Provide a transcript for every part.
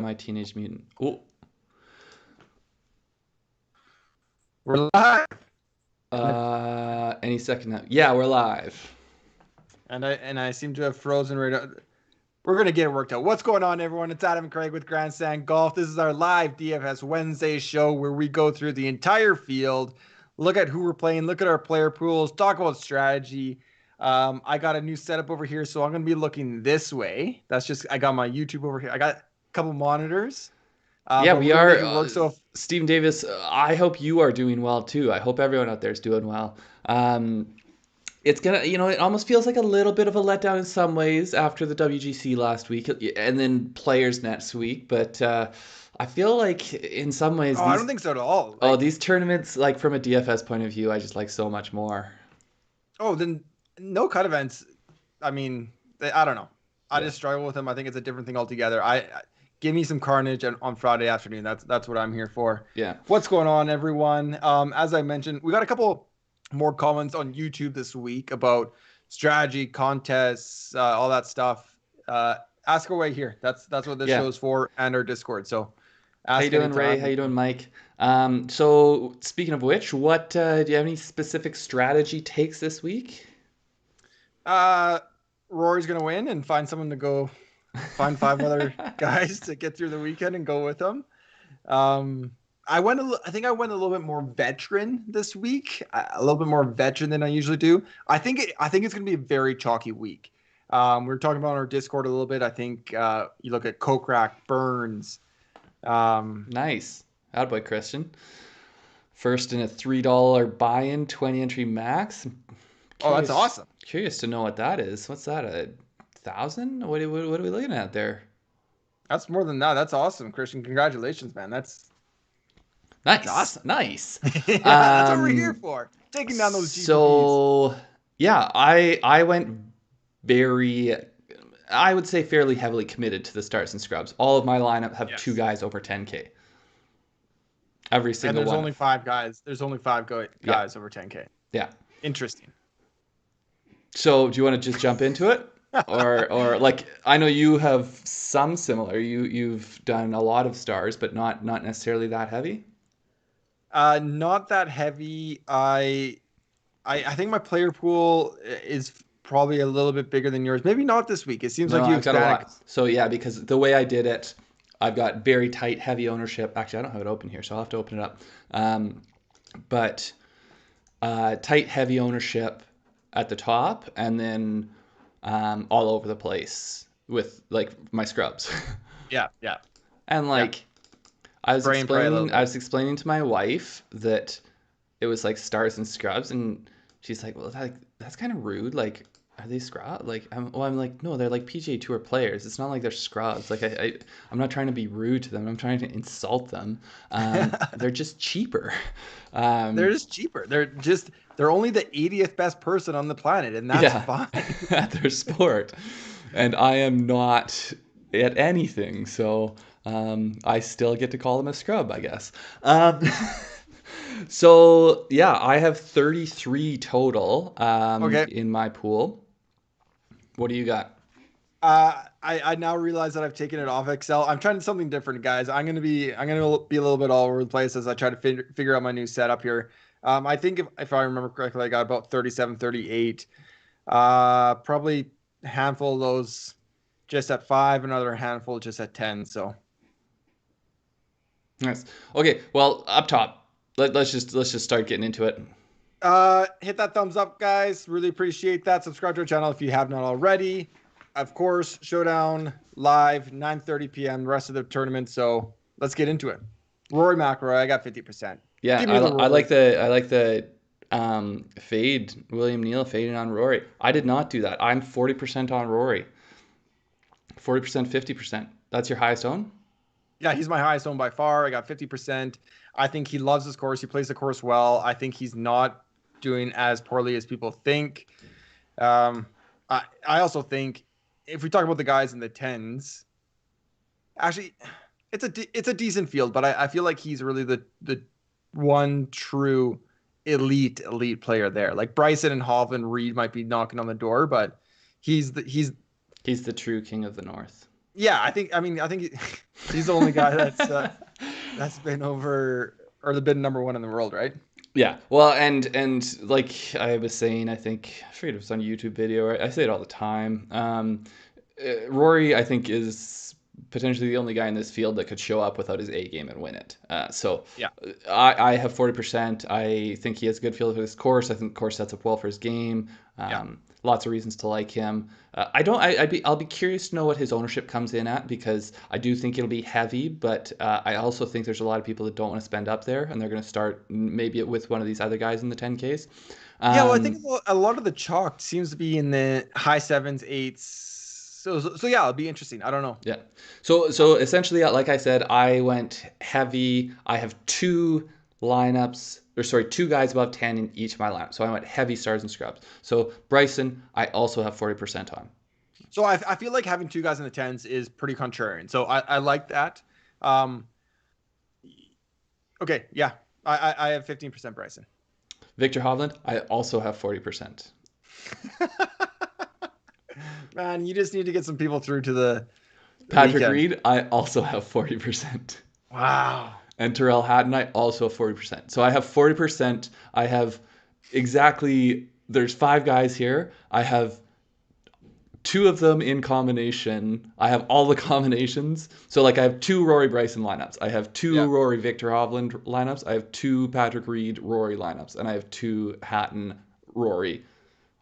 My Teenage Mutant. Oh, We're live. any second now. Yeah, we're live. And I seem to have frozen right out. We're gonna get it worked out. What's going on, everyone? It's Adam Craig with Grandstand Golf. This is our live DFS Wednesday show where we go through the entire field, look at who we're playing, look at our player pools, talk about strategy. I got a new setup over here, so I'm gonna be looking this way. That's just I got my YouTube over here. I got a couple monitors, Yeah, but we we're gonna are. make it work. So Stephen Davis, I hope you are doing well too. I hope everyone out there is doing well. It's gonna, it almost feels like a little bit of a letdown in some ways after the WGC last week and then Players next week. But I feel like in some ways I don't think so at all. these tournaments, like from a DFS point of view, I just like so much more. Then no cut events. I mean, I don't know. I Yeah. just struggle with them. I think it's a different thing altogether. Give me some carnage on Friday afternoon. That's what I'm here for. Yeah. What's going on, everyone? As I mentioned, we got a couple more comments on YouTube this week about strategy, contests, all that stuff. Ask away here. That's what this Yeah. show's for, and our Discord. So How you ask doing, Ray? How anytime. you doing, Mike? So speaking of which, what do you have any specific strategy takes this week? Uh, Rory's gonna win and find someone to go find five other guys to get through the weekend and go with them. Um, I think I went a little bit more veteran this week, a little bit more veteran than I usually do. I think it's going to be a very chalky week. We were talking about on our Discord a little bit. I think you look at Kokrak, Burns. Um, Nice. Attaboy, Christian. First in a $3 buy-in, 20 entry max. oh, that's Curious, awesome. curious to know what that is. What's that? 1,000? What are we looking at there? That's more than that. That's awesome, Christian. Congratulations, man. That's Nice, awesome. nice. Yeah, that's what we're here Um, for. Taking down those GPPs. so yeah, I went very, I would say fairly heavily committed to the starts and scrubs. All of my lineup have two Yes. guys over 10K. Every And single there's one. only five guys. There's only five Yeah, guys over 10K. yeah. Interesting. So do you want to just jump into it? Or like I know you have some similar. You've done a lot of stars, but not necessarily that heavy. Not that heavy. I think my player pool is probably a little bit bigger than yours. Maybe not this week. It seems No, like you I've got a expanded. lot. So yeah, because the way I did it, I've got very tight, heavy ownership. Actually, I don't have it open here, so I'll have to open it up. But tight, heavy ownership at the top, and then all over the place with like my scrubs. Yeah, yeah, And yeah. like Spray and pray a little I bit. was explaining to my wife that it was like stars and scrubs, and she's like, "Well, that's kind of rude. Like, are they scrub? Like, I'm like, no, they're like PGA Tour players. It's not like they're scrubs. Like, I'm not trying to be rude to them. I'm trying to insult them. They're just cheaper. They're Um, just cheaper. They're only the 80th best person on the planet, and that's yeah, fine. at their sport, and I am not at anything. So I still get to call them a scrub, I guess. So yeah, I have 33 total Okay. in my pool. What do you got? I now realize that I've taken it off Excel. I'm trying something different, guys. I'm gonna be a little bit all over the place as I try to figure out my new setup here. I think if I remember correctly, I got about 37, 38. Probably a handful of those just at five, another handful just at 10. So Nice. Okay, well, up top, let's just start getting into it. hit that thumbs up, guys. Really appreciate that. Subscribe to our channel if you have not already. Of course, Showdown live 9:30 p.m. The rest of the tournament. So let's get into it. Rory McIlroy, I got 50%. Yeah, Give me the I like Rory. the fade William Neal fading on Rory. I did not do that. I'm 40% on Rory. 40%, 50%. That's your highest own? Yeah, he's my highest own by far. I got 50%. I think he loves his course. He plays the course well. I think he's not doing as poorly as people think. Um, I also think if we talk about the guys in the tens, actually, it's a decent field, but I feel like he's really the one true elite player there. Like Bryson and Hovland, Reed might be knocking on the door, but he's the he's He's the true king of the north. Yeah, I think he's the only guy that's been over or the been number one in the world, right? Yeah, well, and like I was saying, I think I forget if it's on a YouTube video. Or I say it all the time. Rory, I think, is potentially the only guy in this field that could show up without his A game and win it. Yeah. I have 40%. I think he has a good feel for this course. I think the course sets up well for his game. Yeah. Lots of reasons to like him. I don't. I'll be curious to know what his ownership comes in at, because I do think it'll be heavy, but I also think there's a lot of people that don't want to spend up there, and they're going to start maybe with one of these other guys in the 10Ks. Yeah, well, I think Um, a lot of the chalk seems to be in the high sevens, eights. So yeah, it'll be interesting. I don't know. Yeah. So essentially, like I said, I went heavy. I have two guys above 10 in each of my lineup. So I went heavy stars and scrubs. So Bryson, I also have 40% on. So I feel like having two guys in the tens is pretty contrarian. So I like that. Um, okay, yeah, I have 15% Bryson. Victor Hovland, I also have 40%. Man, you just need to get some people through to the Patrick weekend. Reed, I also have 40%. Wow. And Terrell Hatton, I also have 40%. So I have 40%. I have there's 5 guys here. I have 2 of them in combination. I have all the combinations. So like I have 2 Rory Bryson lineups. I have 2 Yeah. Rory Victor Hovland lineups. I have 2 Patrick Reed Rory lineups. And I have 2 Hatton Rory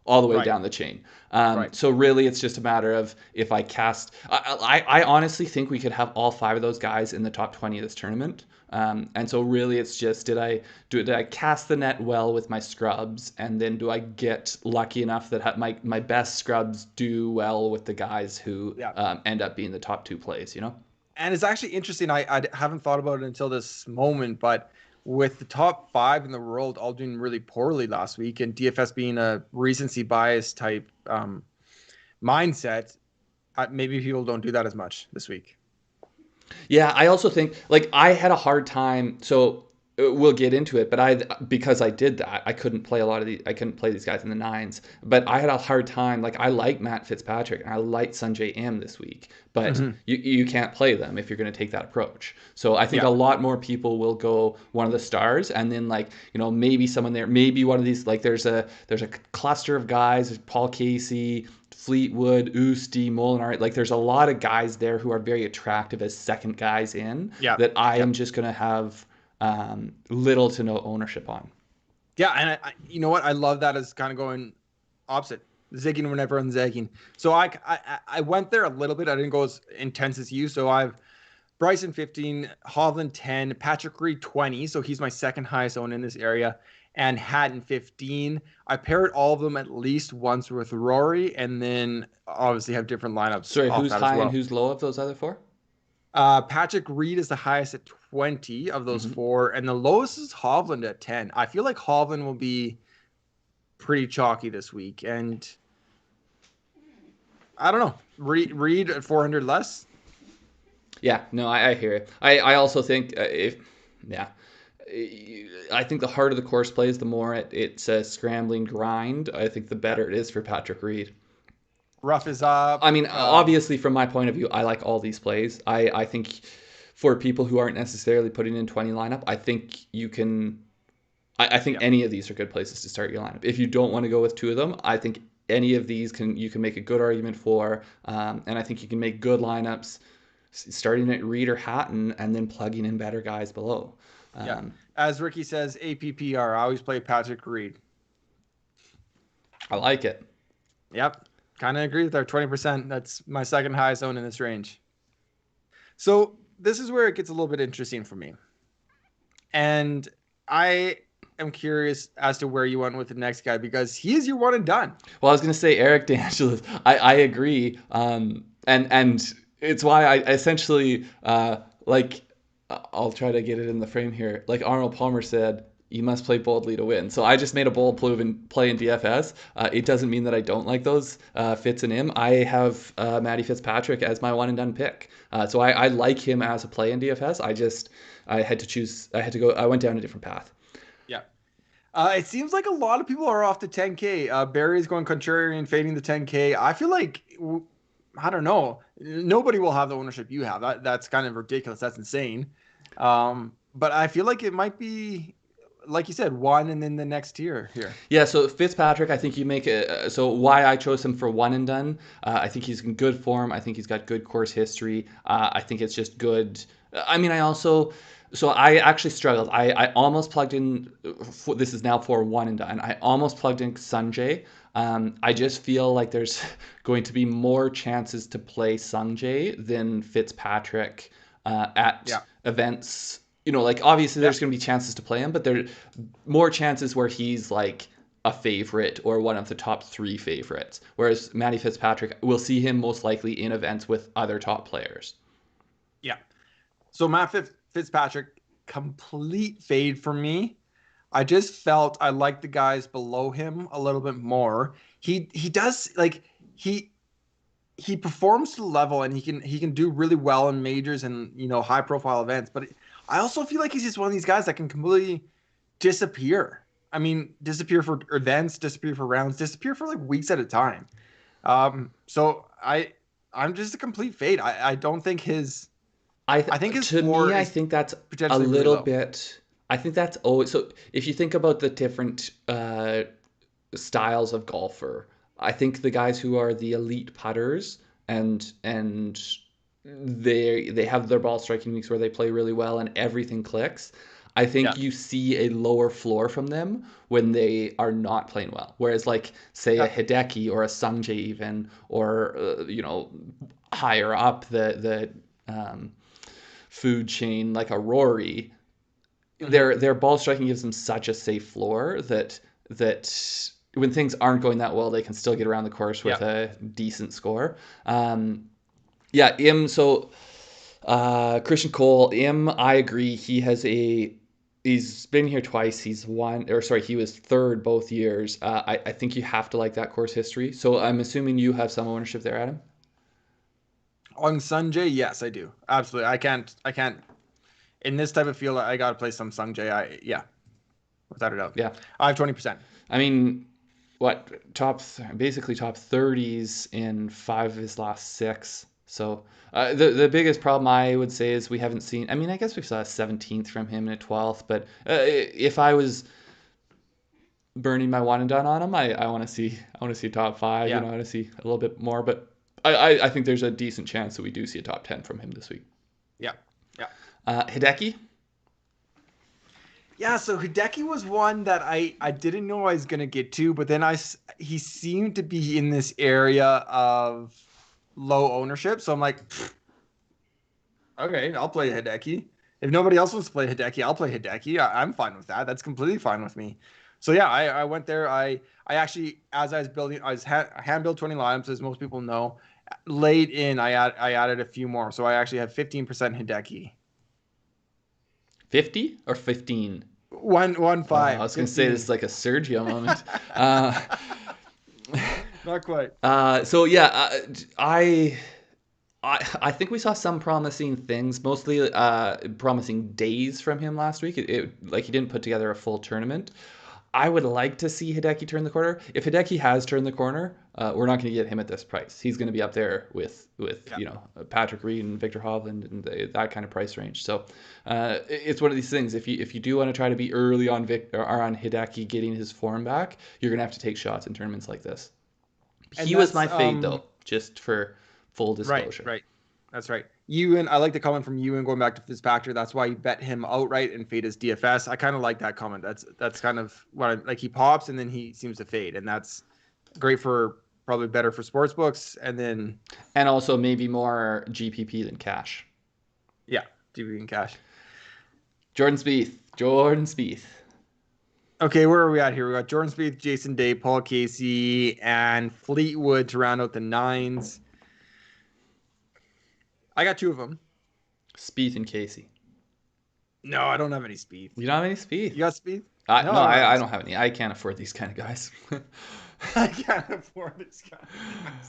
all the way Right. down the chain. Right. So really, it's just a matter of if I cast. I honestly think we could have all 5 of those guys in the top 20 of this tournament. And so really, it's just did I cast the net well with my scrubs, and then do I get lucky enough that my best scrubs do well with the guys who Yeah. end up being the top 2 plays, you know? And it's actually interesting. I haven't thought about it until this moment, but with the top 5 in the world all doing really poorly last week, and DFS being a recency bias type mindset, maybe people don't do that as much this week. Yeah, I also think like I had a hard time. So we'll get into it, but because I did that, I couldn't play I couldn't play these guys in the nines. But I had a hard time. Like I like Matt Fitzpatrick and I like Sanjay M this week, but Mm-hmm. you can't play them if you're going to take that approach. So I think Yeah. a lot more people will go one of the stars, and then like maybe someone there, maybe one of these, like there's a cluster of guys, Paul Casey, Fleetwood, Usti, Molinar. Like there's a lot of guys there who are very attractive as second guys in Yeah. that I Yeah. am just going to have little to no ownership on. Yeah. And you know what? I love that as kind of going opposite, zigging when everyone's zagging. So I went there a little bit. I didn't go as intense as you. So I've Bryson 15, Hovland 10, Patrick Reed 20. So he's my second highest owned in this area. And Hatton 15. I paired all of them at least once with Rory, and then obviously have different lineups Sorry, off who's that as high and well. who's low of those other 4? Patrick Reed is the highest at 20 of those Mm-hmm. 4, and the lowest is Hovland at 10. I feel like Hovland will be pretty chalky this week, and I don't know. Reed at 400 less. Yeah, no, I hear it. I also think yeah, I think the harder the course plays, the more it's a scrambling grind. I think the Yeah. better it is for Patrick Reed. Rough is up. I mean, obviously, from my point of view, I like all these plays. I think for people who aren't necessarily putting in 20 lineup, I think you can. I think Yeah. any of these are good places to start your lineup. If you don't want to go with 2 of them, I think any of these you can make a good argument for, and I think you can make good lineups starting at Reed or Hatton and then plugging in better guys below. Yeah. As Ricky says, APPR. I always play Patrick Reed. I like it. Yep. Kind of agree with our 20%. That's my second highest owned in this range. So this is where it gets a little bit interesting for me. And I am curious as to where you went with the next guy, because he is your one and done. Well, I was going to say Eric DeAngelis. I agree. And it's why I essentially like I'll try to get it in the frame here. Like Arnold Palmer said, you must play boldly to win. So I just made a bold play in DFS. It doesn't mean that I don't like those Fitz and him. I have Matty Fitzpatrick as my one and done pick. So I like him as a play in DFS. I had to choose. I had to go. I went down a different path. Yeah. It seems like a lot of people are off the 10K. Barry's going contrarian, fading the 10K. I feel like I don't know. Nobody will have the ownership you have. That's kind of ridiculous. That's insane. But I feel like it might be, like you said, one and then the next tier here. Yeah, so Fitzpatrick, I think you make it. So why I chose him for one and done? I think he's in good form. I think he's got good course history. I think it's just good. I mean, so I actually struggled. I almost plugged in. This is now for one and done. I almost plugged in Sungjae. I just feel like there's going to be more chances to play Sungjae than Fitzpatrick at Yeah. events. Like obviously Yeah. there's going to be chances to play him, but there more chances where he's like a favorite or one of the top 3 favorites. Whereas Matty Fitzpatrick, we'll see him most likely in events with other top players. Yeah. So Fitzpatrick, complete fade for me. I just felt I liked the guys below him a little bit more. He does like he performs to the level, and he can do really well in majors and high profile events. But I also feel like he's just one of these guys that can completely disappear. I mean, disappear for events, disappear for rounds, disappear for like weeks at a time. So I'm just a complete fade. I don't think I think his To me, floor I is think that's a potentially really little low. bit. I think that's always so. If you think about the different styles of golfer, I think the guys who are the elite putters and they have their ball striking weeks where they play really well and everything clicks. I Yeah. think you see a lower floor from them when they are not playing well. Whereas, like, say a Yeah. Hideki or a Sungjae even, or higher up the food chain like a Rory, Hmm. their ball striking gives them such a safe floor that when things aren't going that well, they can still get around the course Yeah. with a decent score. Yeah, Im. So Christian Cole, Im. I agree. He's been here twice. He's won, or sorry, he was third both years. I think you have to like that course history. So I'm assuming you have some ownership there, Adam. On Sanjay, yes, I do. Absolutely. I can't in this type of field. I gotta play some Sanjay. Yeah, without a doubt. Yeah. I have 20%. I mean, basically top 30s in 5 of his last 6. So the biggest problem I would say is we haven't seen. I mean, I guess we saw a 17th from him and a 12th, but if I was burning my one and done on him, I want to see top 5. Yeah. I want to see a little bit more, but I think there's a decent chance that we do see a top 10 from him this week. Yeah. Yeah. Hideki. Yeah, so Hideki was one that I didn't know I was gonna get to, but then he seemed to be in this area of low ownership, so I'm like, okay, I'll play Hideki. If nobody else wants to play Hideki, I'll play Hideki. I'm fine with that. That's completely fine with me. So yeah, I went there. I actually, as I was building, I was hand built 20 lineups, as most people know. Late in, I added a few more, so I actually have 15% Hideki. 50 or 15? One Oh, I five was going to say this 15. is like a Sergio moment. Uh, Not quite. so yeah, I think we saw some promising things, mostly promising days from him last week. Like he didn't put together a full tournament. I would like to see Hideki turn the corner. If Hideki has turned the corner, we're not going to get him at this price. He's going to be up there with Yeah. Patrick Reed and Victor Hovland and that kind of price range. So it's one of these things. If you do want to try to be early on Victor or on Hideki getting his form back, you're going to have to take shots in tournaments like this. And He was that's my fade though, just for full right, disclosure. right. That's right. Ewan, I like the comment from Ewan going back to Fitzpatrick. That's why you bet him outright and fade his DFS. I kind of like that comment. That's kind of what I like. He pops and then he seems to fade, and that's great for probably better for sports books. And then And also maybe more GPP than cash. yeah, DB and cash. Jordan Spieth. Jordan Spieth. Okay, where are we at here? We got Jordan Spieth, Jason Day, Paul Casey, and Fleetwood to round out the nines. I got 2 of them. Spieth and Casey. No, I don't have any Spieth. You don't have any Spieth? You got Spieth? No, No, I don't have I any don't have any. I can't afford these kind of guys. I can't afford this guy.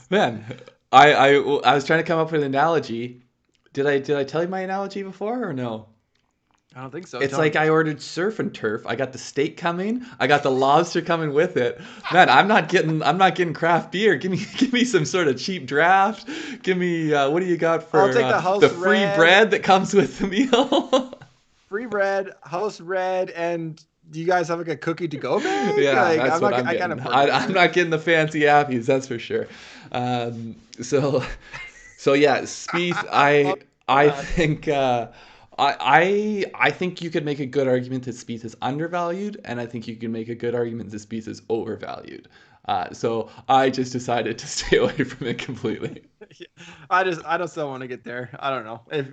Man, I was trying to come up with an analogy. Did I tell you my analogy before or no? I don't think so. It's Tell me. like I ordered surf and turf. I got the steak coming. I got the lobster coming with it. Man, I'm not getting craft beer. Give me some sort of cheap draft. Give me what do you got I'll for take the the house free red, bread that comes with the meal? free bread, house red, and do you guys have like a cookie to go bag? Yeah, Like that's I'm what not. I'm I can't getting. afford I'm beer. not getting the fancy appies, that's for sure. So yeah, Spieth, Love I that. think I think you could make a good argument that Spieth is undervalued, and I think you can make a good argument that Spieth is overvalued. So I just decided to stay away from it completely. I just don't want to get there. I don't know if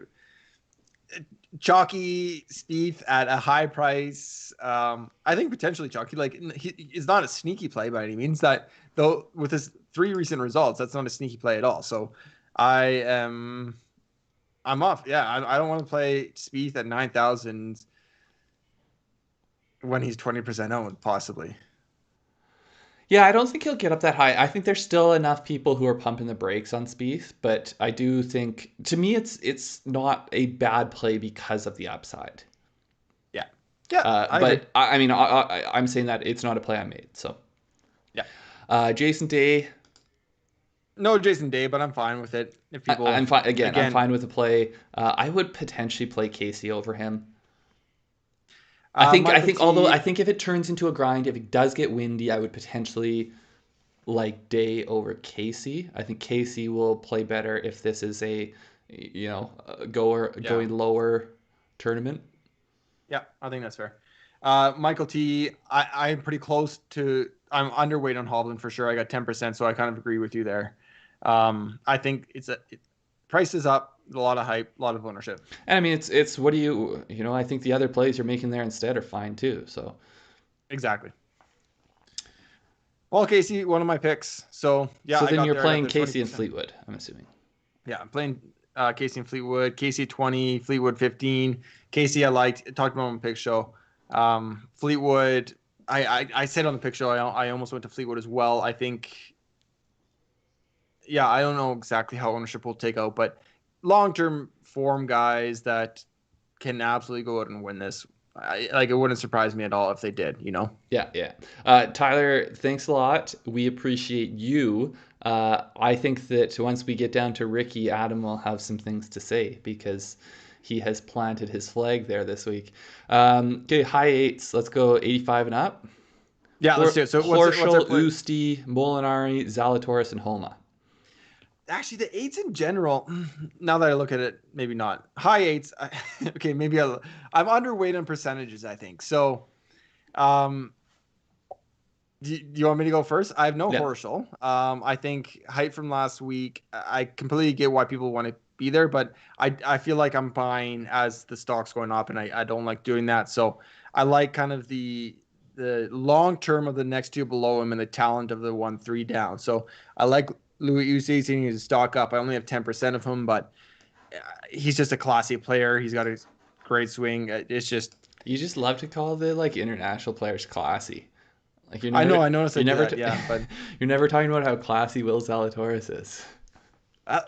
chalky Spieth at a high price. I think potentially chalky. Like he is not a sneaky play by any means. That though with his 3 recent results, that's not a sneaky play at all. So I am I'm off. Yeah, I don't want to play Spieth at 9,000 when he's 20% owned, possibly. Yeah, I don't think he'll get up that high. I think there's still enough people who are pumping the brakes on Spieth, but I do think to me it's not a bad play because of the upside. Yeah, yeah, I agree. But I mean, I'm saying that it's not a play I made. So, Yeah, Jason Day, no Jason Day, but I'm fine with it. If people I'm fine. Again, I'm again, fine with the play. I would potentially play Casey over him. I think Michael although T. I think if it turns into a grind, if it does get windy, I would potentially like Day over Casey. I think Casey will play better if this is Yeah, going lower tournament. yeah, I think that's fair. Michael T. I'm pretty close to. I'm underweight on Hovland for sure. I got 10%, so I kind of agree with you there. I think price is up, a lot of hype, a lot of ownership. And I mean, it's what do I think the other plays you're making there instead are fine too. So Exactly. Well, Casey, one of my picks. So yeah, so I then got you're there. I got playing the Casey and 20%. Fleetwood, I'm assuming. Yeah, I'm playing Casey and Fleetwood. Casey 20, Fleetwood 15. Casey, I liked. Talked about on the pick show. Fleetwood, I said on the pick show, I almost went to Fleetwood as well. I think, yeah, I don't know exactly how ownership will take out, but long term form guys that can absolutely go out and win this. Like it wouldn't surprise me at all if they did. Yeah, yeah. Tyler, thanks a lot. We appreciate you. I think that once we get down to Ricky, Adam will have some things to say because he has planted his flag there this week. Okay, high eights. Let's go 85 and up. Yeah, let's do it. So what's our Horschel, play? Usti, Molinari, Zalatoris, and Homa. Actually, the eights in general, now that I look at it, maybe not high eights. Okay, maybe I'm underweight on percentages, I think. So, um, do you want me to go first? I have no Yeah. Horschel. I think height from last week. I completely get why people want to be there, but I feel like I'm buying as the stock's going up, and I don't like doing that. So I like kind of the long term of the next two below him and the talent of the 1-3 down. So I like Louis Uzi seeing his stock up. I only have 10% of him, but he's just a classy player. He's got a great swing. It's just You just love to call the international players classy. Like I know I noticed I you're do never that. Yeah, but you're never talking about how classy Will Zalatoris is. uh,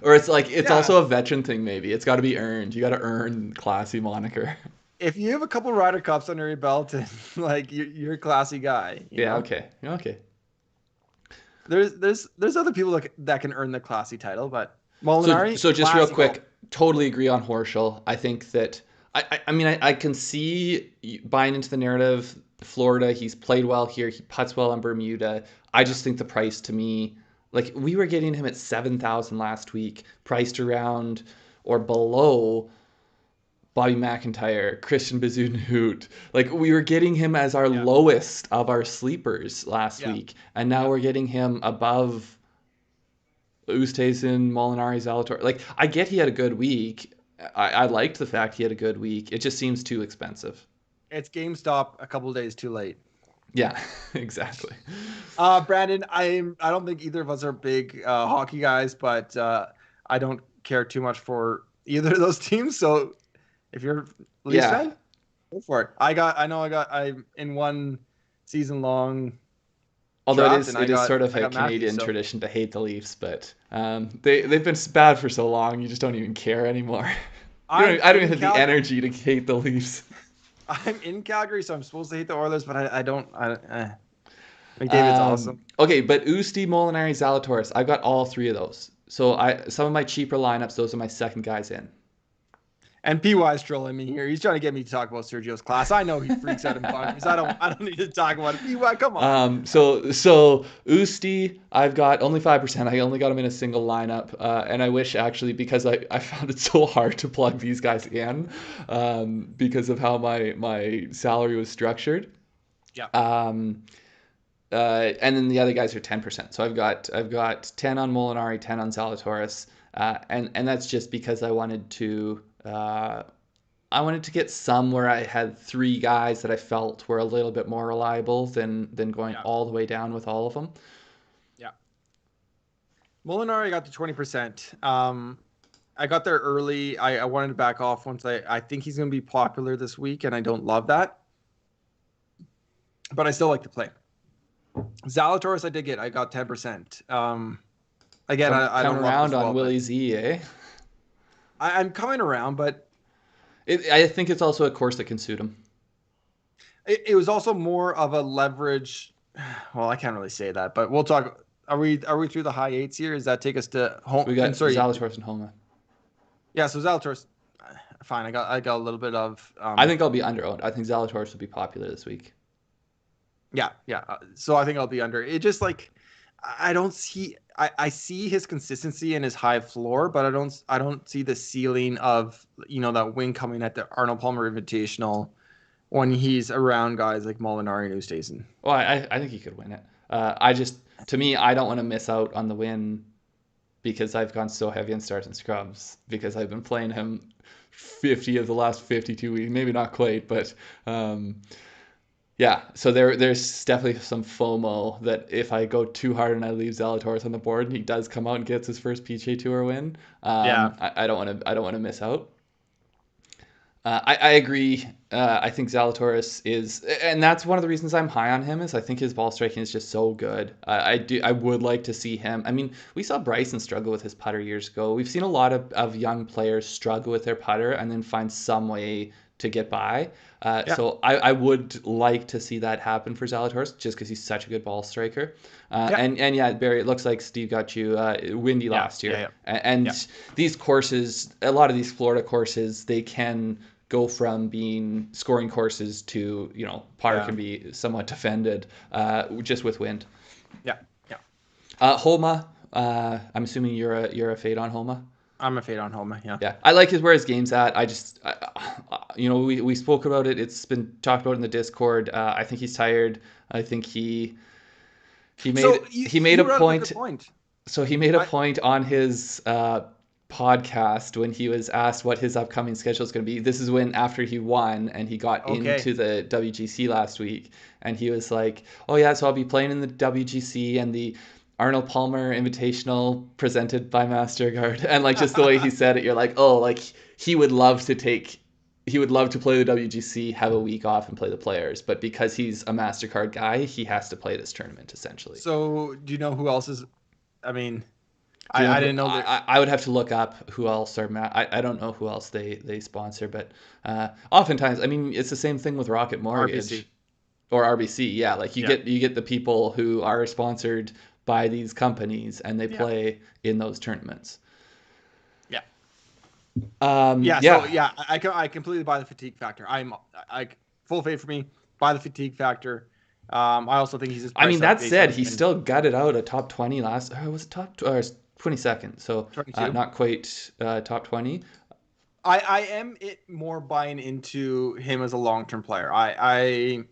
Or it's like it's yeah. also a veteran thing maybe. It's got to be earned. You got to earn classy moniker. If you have a couple Ryder Cups under your belt and like you're a classy guy, Yeah, okay. Okay. There's other people that can earn the classy title, but So Molinari, so just real classy golf. quick, totally agree on Horschel. I think that I mean I can see buying into the narrative. Florida, he's played well here. He putts well on Bermuda. I Yeah, just think the price to me, like we were getting him at 7,000 last week, priced around or below Bobby McIntyre, Christian Bezuidenhout. Like we were getting him as our yeah, lowest of our sleepers last yeah, week, and now yeah. we're getting him above Oosthuizen, Molinari, Zalator. Like I get he had a good week. I liked the fact he had a good week. It just seems too expensive. It's GameStop a couple days too late. Yeah, exactly. Brandon, I don't think either of us are big hockey guys, but I don't care too much for either of those teams. So if you're a Leafs Yeah. fan, go for it. I in one season long Although it draft, is and it is sort of I a got Matthews. Canadian So tradition to hate the Leafs, but they've been bad for so long, you just don't even care anymore. I'm I don't even in have the energy to hate the Leafs. I'm in Calgary, so I'm supposed to hate the Oilers, but I don't. McDavid's awesome. Okay, but Usti, Molinari, Zalatoris, I've got all three of those. So some of my cheaper lineups, those are my second guys in. And PY's trolling me here. He's trying to get me to talk about Sergio's class. I know he freaks out in bunches. I don't need to talk about it. PY, come on. So Usti, I've got only 5%. I only got him in a single lineup, and I wish actually because I found it so hard to plug these guys in, because of how my salary was structured. Yeah. And then the other guys are 10%. So I've got 10 on Molinari, 10 on Zalatoris, and that's just because I wanted to get some where I had three guys that I felt were a little bit more reliable than going all the way down with all of them. Yeah. Molinari got to 20%. I got there early. I wanted to back off once I think he's going to be popular this week, and I don't love that. But I still like to play. Zalatoris, I did get. I got 10%. Again, I don't come around love on Willie Z, eh? I'm coming around, but I think it's also a course that can suit him. It was also more of a leverage. Well, I can't really say that, but we'll talk. Are we through the high eights here? Does that take us to home? We got Zalatoris and Homa. Yeah, so Zalatoris, fine. I got a little bit of. I think I'll be under-owned. I think Zalatoris will be popular this week. Yeah. So I think I'll be under. It just like I don't see. I see his consistency and his high floor, but I don't see the ceiling of that win coming at the Arnold Palmer Invitational when he's around guys like Molinari and Oosthuizen. Well, I think he could win it. To me, I don't want to miss out on the win because I've gone so heavy on stars and scrubs because I've been playing him 50 of the last 52 weeks, maybe not quite, but yeah, so there's definitely some FOMO that if I go too hard and I leave Zalatoris on the board and he does come out and gets his first PGA Tour win, I don't want to miss out. I agree. I think Zalatoris is, and that's one of the reasons I'm high on him is I think his ball striking is just so good. I would like to see him. I mean, we saw Bryson struggle with his putter years ago. We've seen a lot of young players struggle with their putter and then find some way to get by. So I would like to see that happen for Zalatoris just because he's such a good ball striker. And yeah, Barry, it looks like Steve got you windy last year. And these courses, a lot of these Florida courses, they can go from being scoring courses to, par can be somewhat defended just with wind. Yeah. Homa, I'm assuming you're a fade on Homa. I'm a fade on Homa, yeah. Yeah, I like where his game's at. We spoke about it. It's been talked about in the Discord. I think he's tired. I think he made a point. So he made a point on his podcast when he was asked what his upcoming schedule is going to be. This is after he won and he got into the WGC last week, and he was like, "Oh yeah, so I'll be playing in the WGC and the Arnold Palmer Invitational presented by MasterCard," and like just the way he said it, you're like, oh, like he would love to play the WGC, have a week off, and play the Players, but because he's a MasterCard guy, he has to play this tournament essentially. So, do you know who else is? I mean, I didn't know that. I would have to look up who else are. I don't know who else they sponsor, but oftentimes, I mean, it's the same thing with Rocket Mortgage or RBC. Yeah, like you get the people who are sponsored by these companies and they play in those tournaments. I completely buy the fatigue factor. I full fade for me. Buy the fatigue factor. I also think he's. I mean, that said, he still gutted out a top 20 last. Was it top 22nd? So not quite top 20. I am more buying into him as a long-term player. I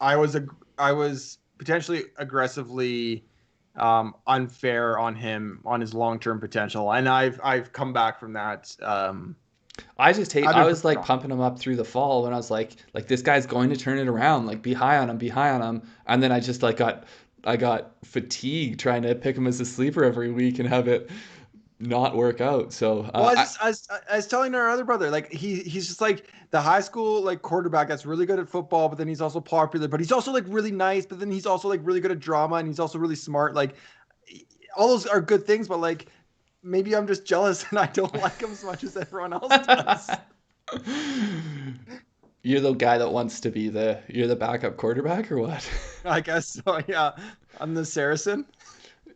was potentially aggressively unfair on him on his long-term potential, and I've come back from that. I was like pumping him up through the fall when I was like this guy's going to turn it around, like be high on him, and then I just like I got fatigued trying to pick him as a sleeper every week and have it not work out. So I was telling our other brother, like he's just like the high school like quarterback that's really good at football, but then he's also popular, but he's also like really nice, but then he's also like really good at drama, and he's also really smart. Like all those are good things, but like maybe I'm just jealous and I don't like him as much as everyone else does. You're the guy that wants to be you're the backup quarterback or what? I guess so. Yeah, I'm the Saracen.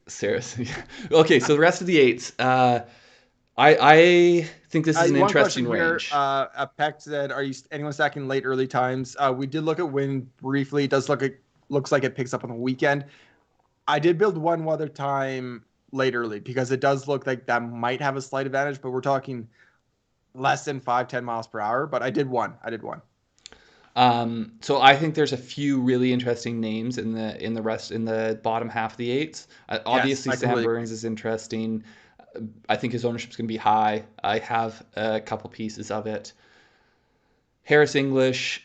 Seriously. Okay, so the rest of the eights. I think this is an One question interesting here. range. Peck said, "Are you anyone stacking late early times?" We did look at win briefly. It does looks like it picks up on the weekend. I did build one other time late early because it does look like that might have a slight advantage, but we're talking less than 5-10 miles per hour. But I did one. So I think there's a few really interesting names in the bottom half of the eights. Yes, Obviously, I Sam completely agree. Burns is interesting. I think his ownership's going to be high. I have a couple pieces of it. Harris English,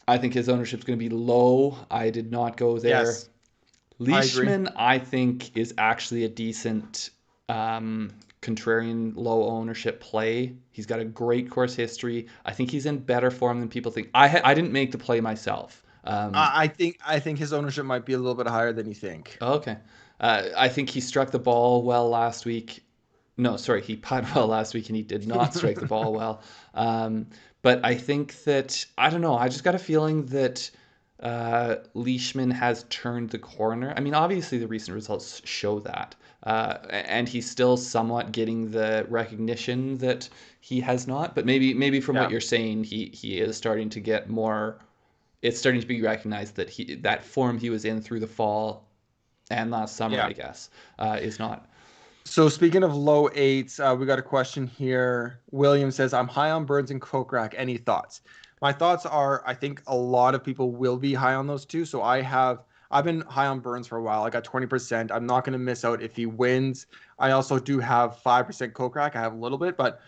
I think his ownership's going to be low. I did not go there. Yes, I agree. Leishman, I think, is actually a decent contrarian low ownership play. He's got a great course history. I think he's in better form than people think. I didn't make the play myself. I think his ownership might be a little bit higher than you think. Okay. I think he struck the ball well last week. No, sorry, he putted well last week and he did not strike the ball well. Um, but I think that, I don't know, I just got a feeling that Leishman has turned the corner. I mean, obviously the recent results show that. And he's still somewhat getting the recognition that he has not. But maybe from what Yeah, you're saying, he is starting to get more. It's starting to be recognized that that form he was in through the fall and last summer, yeah. I guess, is not. So speaking of low eights, we got a question here. William says, "I'm high on Burns and Kokrak. Any thoughts?" My thoughts are, I think a lot of people will be high on those two. So I've been high on Burns for a while. I got 20%. I'm not going to miss out if he wins. I also do have 5% Kokrak. I have a little bit, but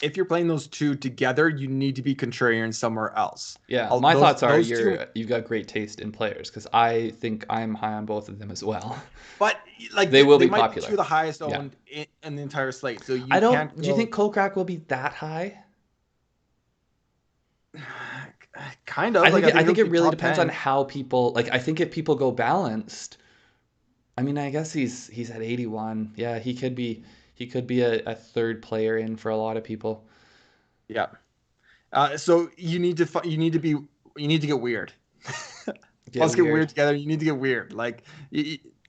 if you're playing those two together, you need to be contrarian somewhere else. Yeah, my Those thoughts are those two, you've got great taste in players because I think I'm high on both of them as well. but like They will they be might be two popular. of the highest Yeah. owned in the entire slate. So I you can't don't. Do you go. think Kokrak will be that high? Kind of like I I think he'll think it be really top depends on 10. how people like. I think if people go balanced, I mean, I guess he's at 81. Yeah, he could be a third player in for a lot of people. Yeah. So you need to get weird. Get Let's get weird weird. together. You need to get weird. Like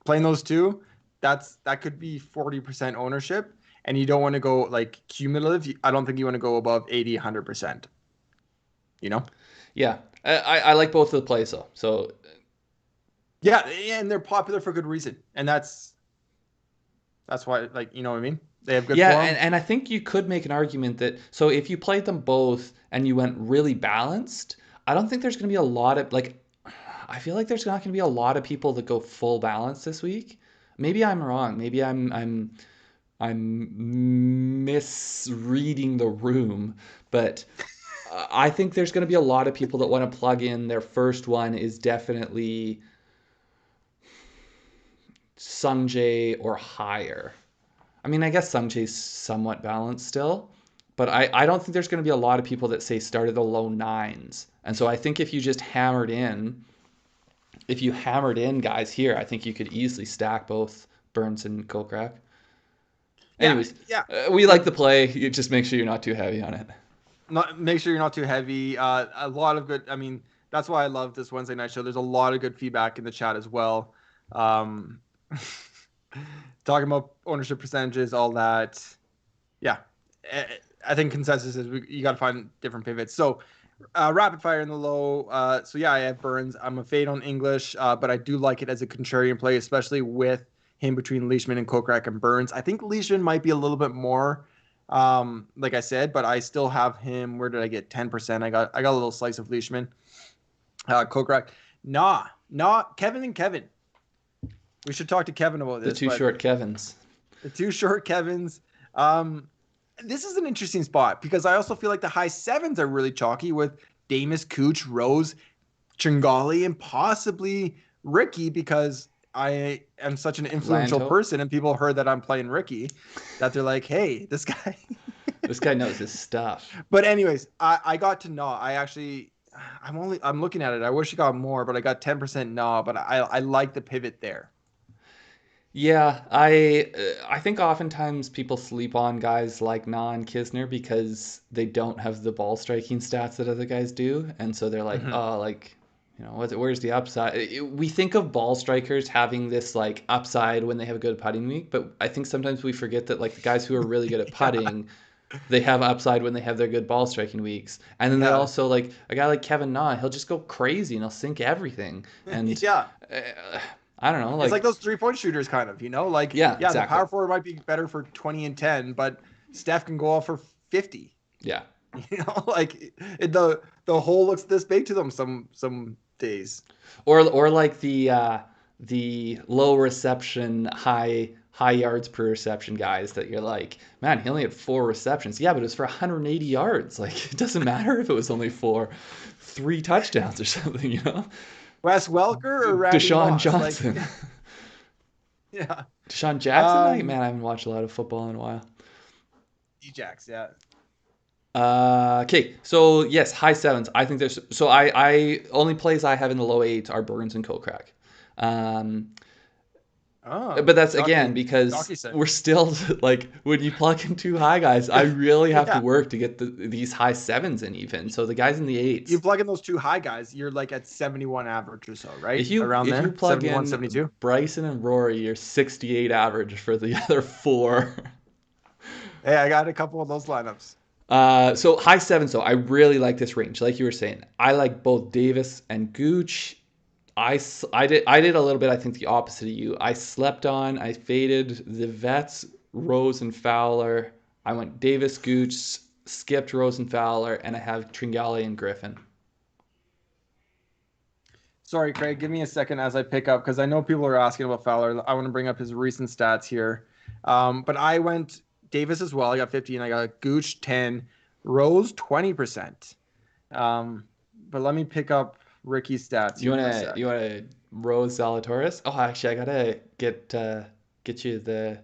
playing those two, that could be 40% ownership, and you don't want to go like cumulative. I don't think you want to go above 80, 100%. You know? Yeah, I like both of the plays though. So Yeah, and they're popular for good reason, and that's why, like, you know what I mean? They have good yeah, form. and I think you could make an argument that so if you played them both and you went really balanced, I don't think there's going to be a lot of like I feel like there's not going to be a lot of people that go full balance this week. Maybe I'm wrong. Maybe I'm misreading the room, but I think there's going to be a lot of people that want to plug in. Their first one is definitely Sungjae or higher. I mean, I guess Sungjae's somewhat balanced still, but I don't think there's going to be a lot of people that say start at the low nines. And so I think if you hammered in guys here, I think you could easily stack both Burns and Kokrak. Yeah, Anyways, yeah. we like the play. You just make sure you're not too heavy on it. Not make sure you're not too heavy. A lot of good. I mean, that's why I love this Wednesday night show. There's a lot of good feedback in the chat as well. Um, talking about ownership percentages, all that. Yeah, I think consensus is you got to find different pivots. So rapid fire in the low. So yeah, I have Burns. I'm a fade on English, but I do like it as a contrarian play, especially with him between Leishman and Kokrak and Burns. I think Leishman might be a little bit more, like I said, but I still have him. Where did I get 10%? I got a little slice of Leishman. Kokrak. Nah. Kevin and Kevin. We should talk to Kevin about The this, two but short Kevins. the two short Kevins. This is an interesting spot because I also feel like the high sevens are really chalky with Damus, Cooch, Rose, Chingali, and possibly Ricky because I am such an influential Lanto. person and people heard that I'm playing Ricky that they're like, hey, this guy. This guy knows his stuff. But anyways, I got to Nah. I'm looking at it. I wish I got more, but I got 10% Nah, but I like the pivot there. Yeah, I think oftentimes people sleep on guys like Na and Kisner because they don't have the ball striking stats that other guys do, and so they're like, Hmm. oh, like, where's the upside? We think of ball strikers having this like upside when they have a good putting week, but I think sometimes we forget that like the guys who are really good at Yeah. putting, they have upside when they have their good ball striking weeks, and then they Yeah. also like a guy like Kevin Na, he'll just go crazy and he'll sink everything, and Yeah. uh, I don't know, It's like like, those 3-point shooters, kind of, like, yeah, yeah, the exactly. power forward might be better for 20 and 10, but Steph can go off for 50. Yeah. Like the hole looks this big to them some days. Or like the low reception, high yards per reception guys that you're like, man, he only had 4 receptions. Yeah, but it was for 180 yards. Like it doesn't matter if it was only for 3 touchdowns or something. Wes Welker or Randy Deshaun Moss? Like, Johnson. yeah. Deshaun Jackson? Um, Man, I haven't watched a lot of football in a while. Djax, yeah. Okay, so yes, high sevens. I think there's so I only plays I have in the low eights are Burns and Kokrak. Um, Oh, But that's again shocking. because Shocky said. we're still like when you plug in 2 high guys, I really have to Yeah. work to get these high sevens in even. So the guys in the You eights, plug in those two high guys, you're like at 71 average or so, right? if you Around if you there, plug 71, in 72. Bryson and Rory, you're 68 average for the other four. Hey, I got a couple of those lineups. So high sevens though, I really like this range. Like you were saying, I like both Davis and Gooch. I did a little bit. I think the opposite of you. I slept on. I faded the vets, Rose and Fowler. I went Davis, Gooch, skipped Rose and Fowler, and I have Tringale and Griffin. Sorry, Craig, give me a second as I pick up because I know people are asking about Fowler. I want to bring up his recent stats here. But I went Davis as well. I got 15. I got Gooch 10, Rose 20%. Um, but let me pick up Ricky's stats You here for a wanna you sec. wanna Rose Zalatoris? Oh, actually, I gotta get you the.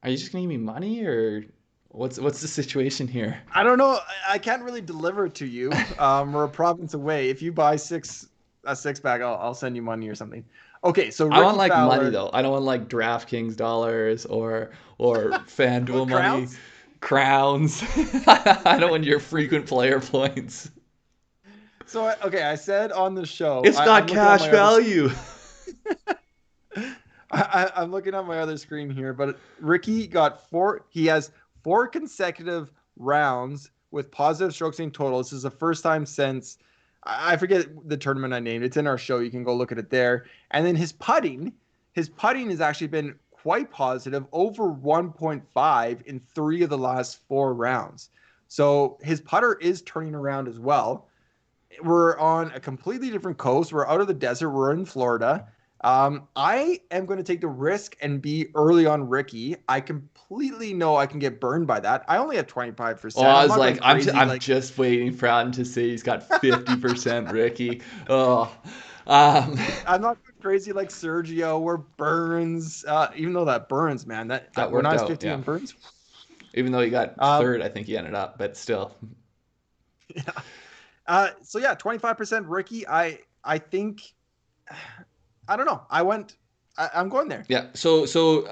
Are you just gonna give me money or what's the situation here? I don't know. I can't really deliver it to you. We're a province away. If you buy a six pack, I'll send you money or something. Okay, so I want Ricky like money Fowler. though. I don't want like DraftKings dollars or FanDuel What money, crowns? crowns. I don't want your frequent player points. So okay, I said on the show, It's got I'm looking at cash my other. value. I'm looking at my other screen here, but Ricky got four. He has 4 consecutive rounds with positive strokes in total. This is the first time since I forget the tournament I named. It's in our show. You can go look at it there. And then his putting has actually been quite positive, over 1.5 in 3 of the last 4 rounds. So his putter is turning around as well. We're on a completely different coast. We're out of the desert. We're in Florida. I am going to take the risk and be early on Ricky. I completely know I can get burned by that. I only have Oh, 25%. I I'm was not going like, crazy. I'm Like, just waiting for Adam to say he's got 50% Ricky. Oh, um, I'm not going crazy like Sergio or Burns. Even though that Burns, man, that that when I worked was out. 15 Yeah. on Burns. Even though he got Um, third, I think he ended up, but still. yeah. So yeah, 25% Ricky. I think I don't know. I'm going there. Yeah. So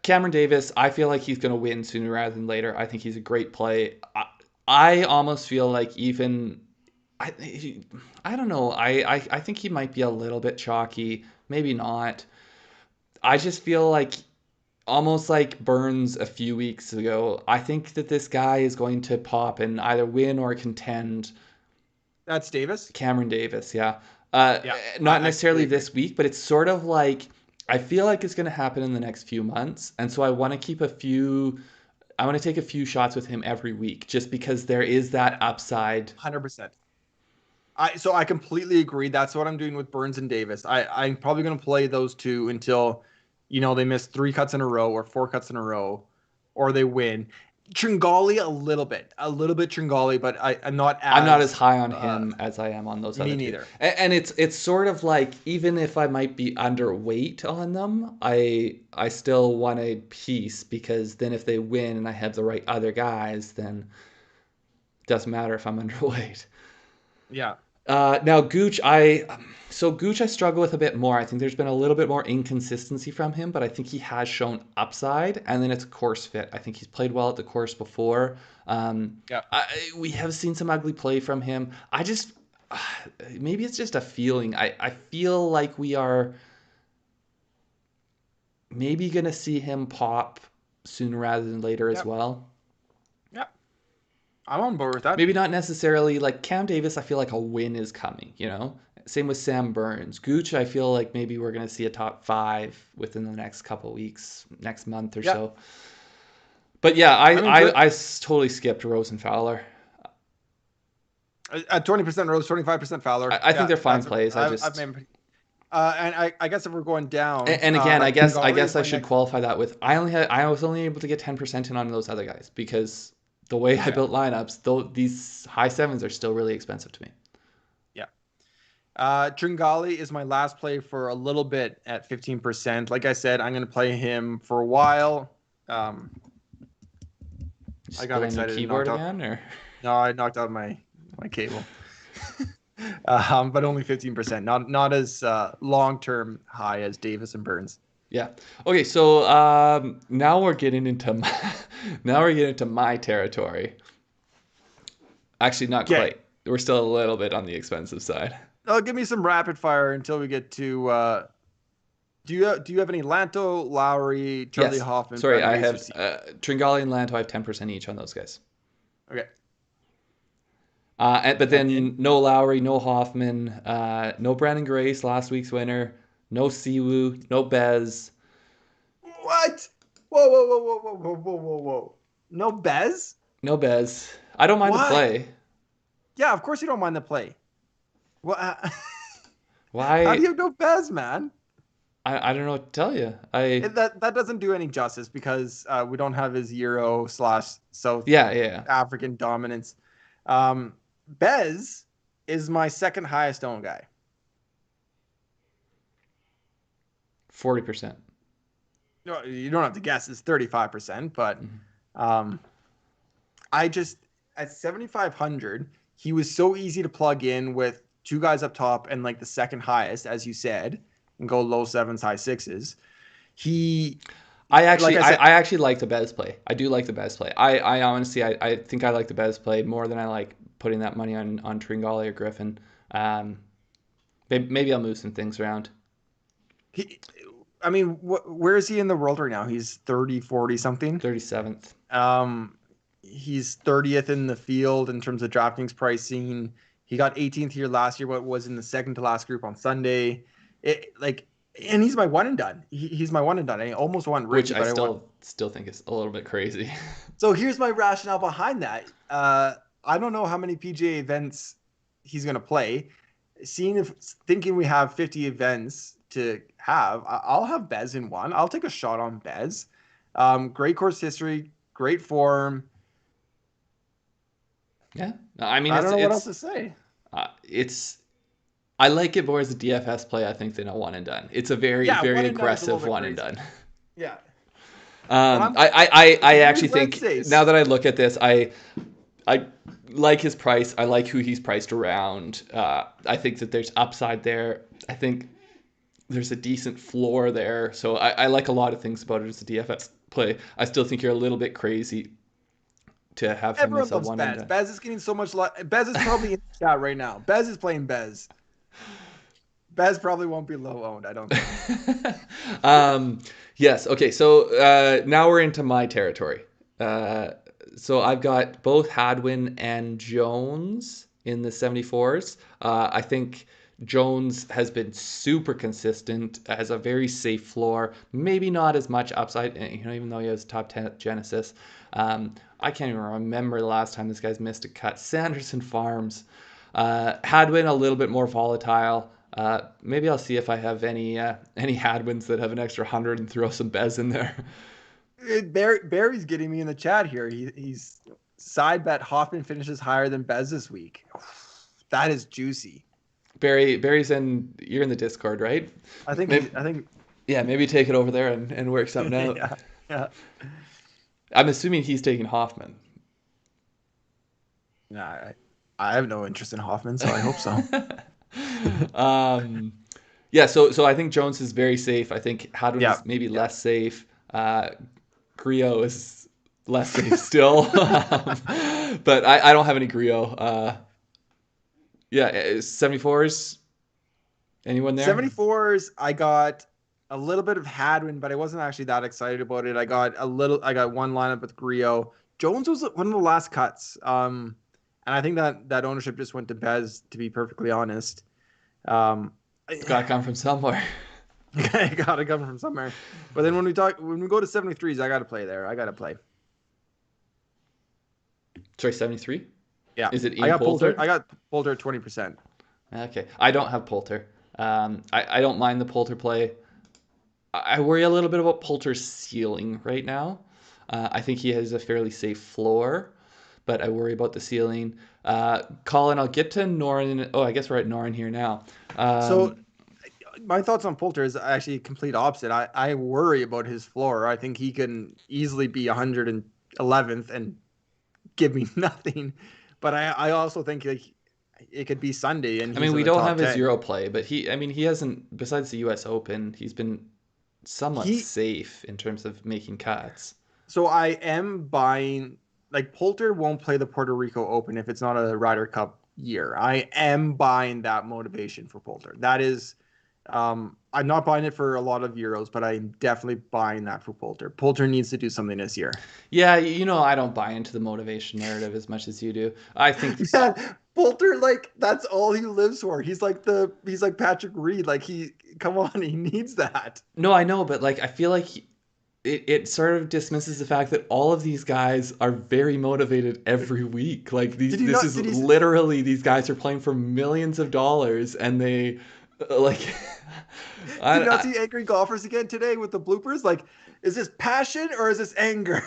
Cameron Davis, I feel like he's going to win sooner rather than later. I think he's a great play. I almost feel like even I don't know. I think he might be a little bit chalky. Maybe not. I just feel like almost like Burns a few weeks ago. I think that this guy is going to pop and either win or contend. That's Davis. Cameron Davis, yeah. Yeah, Not I completely necessarily agree. this week, but it's sort of like I feel like it's going to happen in the next few months, and so I want to keep a few. I want to take a few shots with him every week, just because there is that upside. 100%. I completely agree. That's what I'm doing with Burns and Davis. I'm probably going to play those two until they miss 3 cuts in a row or 4 cuts in a row, or they win. Tringali a little bit Tringali, but I'm not I'm not as as high on him as I am on those me other two, neither. and it's sort of like even if I might be underweight on them, I still want a piece because then if they win and I have the right other guys, then it doesn't matter if I'm underweight. Yeah. Now Gooch, Gooch I struggle with a bit more. I think there's been a little bit more inconsistency from him, but I think he has shown upside, and then it's course fit. I think he's played well at the course before. Yeah. We have seen some ugly play from him. Maybe it's just a feeling. I feel like we are maybe gonna see him pop sooner rather than later as Yep. well. Yep. I'm on board with that. Maybe not necessarily like Cam Davis. I feel like a win is coming. Same with Sam Burns. Gooch, I feel like maybe we're gonna see a top 5 within the next couple weeks, next month or Yeah. so. But yeah, I mean, I totally skipped Rosenfowler. at 20% Rose, 25% Fowler. I think they're fine plays. I've made, and I guess if we're going down, And again, I guess Tringale I is should my qualify that with I was only able to get 10% in on those other guys because the way I built lineups, though these high sevens are still really expensive to me. Yeah. Tringale is my last play for a little bit at 15%. Like I said, I'm going to play him for a while. I got excited. Keyboard again, or no, I knocked out my cable. But only 15%. Not as long term high as Davis and Burns. yeah. Okay, so now we're getting into my territory. Actually, not quite. We're still a little bit on the expensive side. Oh, give me some rapid fire until we get to. Do you have any Lanto, Lowry, Charlie Hoffman? Sorry, I have Tringale and Lanto. I have 10% each on those guys. Okay. But then no Lowry, no Hoffman, no Brandon Grace, last week's winner, no Siwoo, no Bez. What? Whoa. No Bez? No Bez. I don't mind the play. Yeah, of course you don't mind the play. Well, why? How do you have no Bez, man? I don't know what to tell you. That doesn't do any justice because we don't have his Euro/South African dominance. Bez is my second highest owned guy. 40%. No, you don't have to guess. It's 35%, but I just at 7,500, he was so easy to plug in with two guys up top and like the second highest, as you said, and go low sevens, high sixes. I actually like the Bez play. I do like the Bez play. I honestly, I think I like the Bez play more than I like putting that money on Tringale or Griffin. Maybe I'll move some things around. Where is he in the world right now? He's 30, 40 something. 37th. He's 30th in the field in terms of DraftKings pricing. He got 18th here last year, but was in the second to last group on Sunday. And he's my one and done. He's my one and done. I almost won Ricky, which I still think is a little bit crazy. So here's my rationale behind that. I don't know how many PGA events he's going to play. Thinking we have 50 events to have, I'll have Bez in one. I'll take a shot on Bez. Great course history, great form. Yeah, I don't know what else to say. I like it more as a DFS play, I think, than a one and done. It's a very aggressive one and done. Yeah. I actually think now that I look at this, I like his price. I like who he's priced around. I think that there's upside there. I think there's a decent floor there. So I like a lot of things about it as a DFS play. I still think you're a little bit crazy to have him as a one and done. Bez is getting so much love. Bez is probably in the chat right now. Bez is playing Bez. Bez probably won't be low owned, I don't think. Yes. Okay. So now we're into my territory. So I've got both Hadwin and Jones in the 74s. I think Jones has been super consistent, has a very safe floor, maybe not as much upside, even though he has top 10 Genesis. I can't even remember the last time this guy's missed a cut. Sanderson Farms. Hadwin a little bit more volatile. Maybe I'll see if I have any Hadwins that have an extra 100 and throw some Bez in there. Barry's getting me in the chat here. He's side bet Hoffman finishes higher than Bez this week. That is juicy. Barry's you're in the Discord, right? I think. Yeah, maybe take it over there and work something out. Yeah. I'm assuming he's taking Hoffman. Nah, I have no interest in Hoffman, so I hope so. um, yeah, so I think Jones is very safe. I think Hadwin Yeah, is maybe yeah. less safe. Griot is less safe still. But I don't have any Griot. Yeah, 74s. Anyone there? 74s, I got a little bit of Hadwin, but I wasn't actually that excited about it. I got one lineup with Griot. Jones was one of the last cuts. And I think that ownership just went to Bez, to be perfectly honest. Um, It's got to come from somewhere. I gotta come from somewhere. But then when we go to 73s, I gotta play there. I gotta play. Sorry, 73? Yeah. Is it in Poulter? I got Poulter at 20%. Okay. I don't have Poulter. I don't mind the Poulter play. I worry a little bit about Poulter's ceiling right now. I think he has a fairly safe floor, but I worry about the ceiling. Colin, I'll get to Norin. Oh, I guess we're at Norin here now. So Um, my thoughts on Poulter is actually complete opposite. I worry about his floor. I think he can easily be 111th and give me nothing. But I also think like it could be Sunday and I mean, he's in we the don't top have his 10. Euro play, but he hasn't, besides the US Open, he's been somewhat He safe in terms of making cuts. So I am buying, like, Poulter won't play the Puerto Rico Open if it's not a Ryder Cup year. I am buying that motivation for Poulter. That is, I'm not buying it for a lot of Euros, but I'm definitely buying that for Poulter. Poulter needs to do something this year. Yeah, I don't buy into the motivation narrative as much as you do. I think Man, Poulter, like, that's all he lives for. He's like Patrick Reed. Like, come on, he needs that. no, I know, but like I feel like it sort of dismisses the fact that all of these guys are very motivated every week. Like this is Did he literally these guys are playing for millions of dollars, and they like Did you not I, see angry golfers again today with the bloopers? Like, is this passion or is this anger?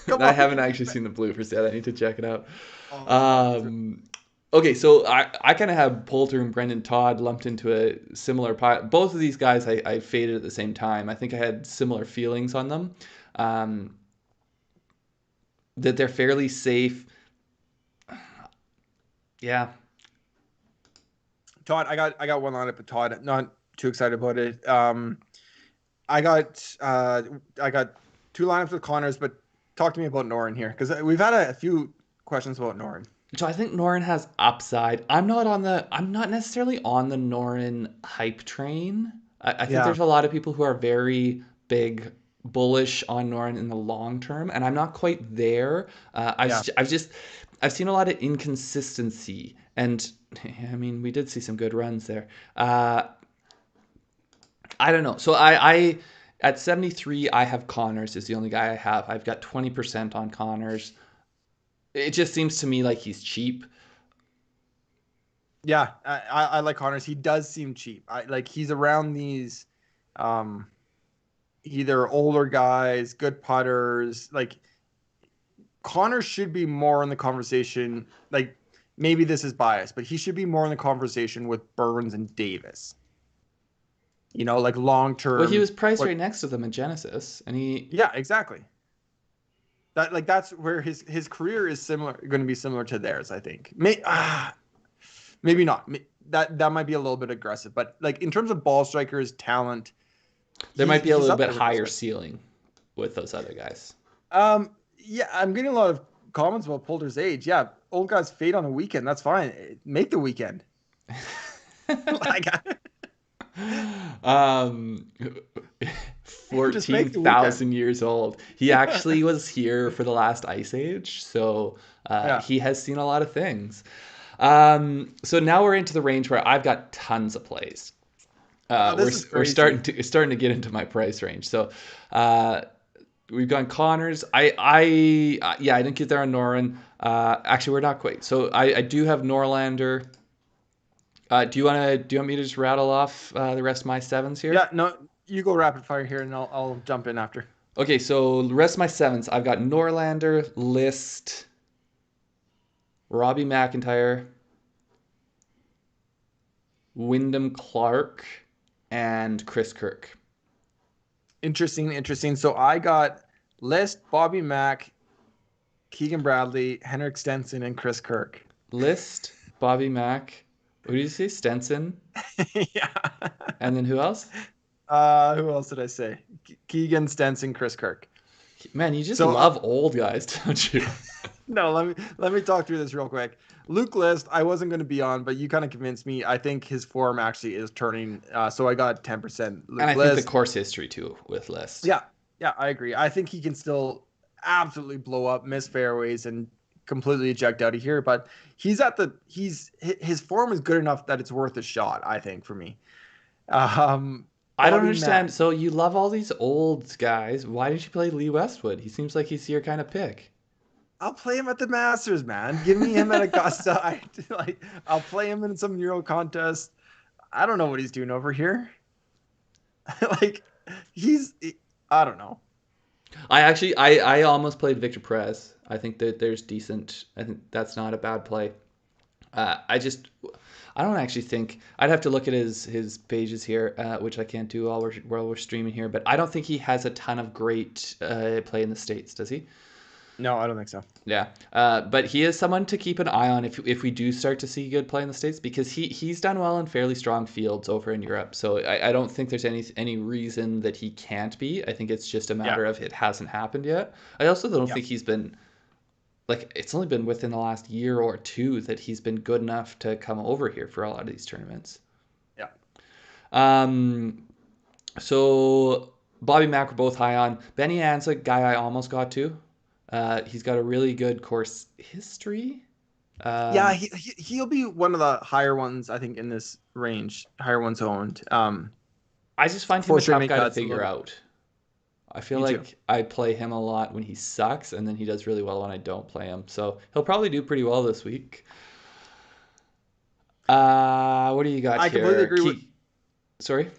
Come I on, haven't actually seen the bloopers yet. I need to check it out. oh, it's funny. Um, okay, so I kind of have Poulter and Brendan Todd lumped into a similar pile. Both of these guys I faded at the same time. I think I had similar feelings on them. Um, that they're fairly safe. Yeah. Todd, I got one lineup with Todd. Not too excited about it. I got two lineups with Connors, but talk to me about Norin here because we've had a few questions about Norin. So I think Norin has upside. I'm not necessarily on the Norin hype train. I think Yeah, there's a lot of people who are very big bullish on Norin in the long term, and I'm not quite there. yeah. I've seen a lot of inconsistency, and I mean we did see some good runs there. I don't know. So I at 73 I have Connors is the only guy I have. I've got 20% on Connors. It just seems to me like he's cheap. Yeah, I like Connors. He does seem cheap. I like he's around these um either older guys, good putters. Like Connors should be more in the conversation. Like maybe this is biased, but he should be more in the conversation with Burns and Davis. You know, like long Well, he term. was priced What? right next to them in Genesis, and he Yeah, exactly. That's where his career is going to be similar to theirs. I think. Maybe not. That might be a little bit aggressive, but like in terms of ball strikers, talent, there might be a he's little up bit there with those higher guys. ceiling with those other guys. Yeah, I'm getting a lot of comments about Poulter's age. Yeah, old guys fade on a weekend. That's fine. Make the weekend. Like, um just make the weekend. 14,000 years old. He actually was here for the last ice age, so Yeah. he has seen a lot of things. So now we're into the range where I've got tons of plays. This is We're crazy. starting to get into my price range. So we've gone Connors. Yeah, I didn't get there on Norin. Actually, we're not quite. So I do have Norlander. Do you want me to just rattle off the rest of my sevens here? Yeah, no, you go rapid fire here, and I'll jump in after. Okay, so the rest of my sevens, I've got Norlander, List, Robbie McIntyre, Wyndham Clark, and Chris Kirk. Interesting. So I got List, Bobby Mack, Keegan Bradley, Henrik Stenson, and Chris Kirk. List, Bobby Mack. Who did you say? Stenson. Yeah. And then who else? Who else did I say? Keegan, Stenson, Chris Kirk. Man, you just So love old guys, don't you? no, let me talk through this real quick. Luke List, I wasn't going to be on, but you kind of convinced me. I think his form actually is turning. So I got 10% And Luke I think the List. course history too with List. Yeah, yeah, I agree. I think he can still absolutely blow up, miss fairways, and completely eject out of here. But his form is good enough that it's worth a shot. I think for me. I don't Bobby Mack. understand. So you love all these old guys. Why did you play Lee Westwood? He seems like he's your kind of pick. I'll play him at the Masters, man. Give me him at Augusta. I'll play him in some Euro contest. I don't know what he's doing over here. like he's I don't know. I almost played Victor Perez. I think that there's decent. I think that's not a bad play. I just I don't actually think I'd have to look at his pages here, which I can't do while we're streaming here. But I don't think he has a ton of great play in the States, does he? No, I don't think so. Yeah, but he is someone to keep an eye on if we do start to see good play in the States, because he's done well in fairly strong fields over in Europe. So I don't think there's any reason that he can't be. I think it's just a Yeah. matter of it hasn't happened yet. I also don't Yeah. think he's been like, it's only been within the last year or two that he's been good enough to come over here for a lot of these tournaments. Yeah. Um, so Bobby Mack we're both high on. Benny Ann's a guy I almost got to. He's got a really good course history. Yeah, Um, he'll be one of the higher ones, I think, in this range, higher ones owned. I just find him Four a straight tough make guy to cuts. figure out. I feel Me too. like I play him a lot when he sucks, and then he does really well when I don't play him. So he'll probably do pretty well this week. What do you got I completely here? agree with. Sorry?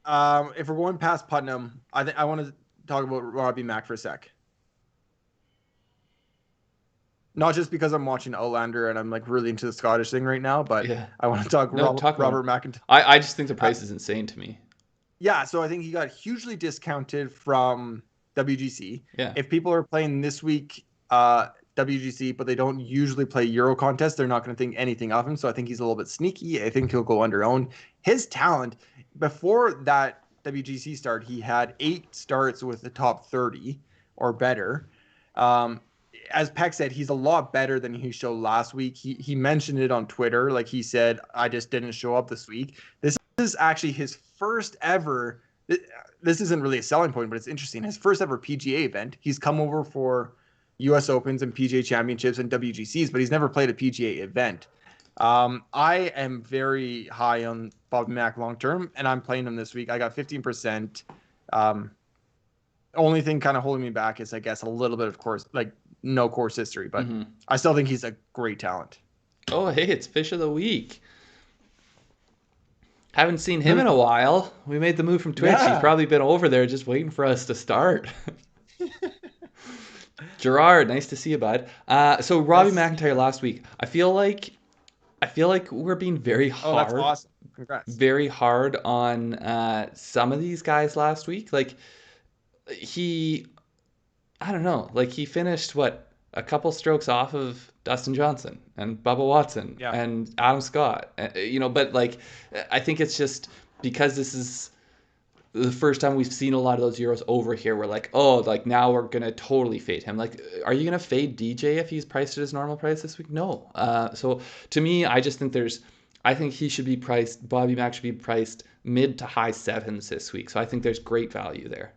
If we're going past Putnam, I think I want to talk about Robbie Mack for a sec. Not just because I'm watching Outlander and I'm like really into the Scottish thing right now, but Yeah. I want to talk No, talk about him. Robert McIntyre. I just think the Uh, price is insane to me. yeah, so I think he got hugely discounted from WGC. Yeah. If people are playing this week WGC, but they don't usually play Euro contest, they're not going to think anything of him. So I think he's a little bit sneaky. I think he'll go under owned. His talent before that WGC start, he had 8 starts with the top 30 or better. As Peck said, he's a lot better than he showed last week. He mentioned it on Twitter. Like he said, I just didn't show up this week. This is actually his first ever. This isn't really a selling point, but it's interesting. His first ever PGA event. He's come over for U.S. Opens and PGA Championships and WGCs, but he's never played a PGA event. I am very high on Bobby Mack long term, and I'm playing him this week. I got 15%. Only thing kind of holding me back is, I guess, a little bit of course, like no course history, but I still think he's a great talent. Oh, hey, it's Fish of the Week. Haven't seen him in a while. We made the move from Twitch. Yeah. He's probably been over there just waiting for us to start. Gerard, nice to see you, bud. So Robbie McIntyre last week. I feel like we're being very Oh, that's hard, awesome. Congrats. very hard on some of these guys last week. Like I don't know. Like he finished a couple strokes off of Dustin Johnson and Bubba Watson Yeah. and Adam Scott. But like I think it's just because this is the first time we've seen a lot of those Euros over here. We're like, oh, like now we're gonna totally fade him. Like, are you gonna fade DJ if he's priced at his normal price this week? No. So to me, I just think I think he should be priced. Bobby Mack should be priced mid to high sevens this week. So I think there's great value there.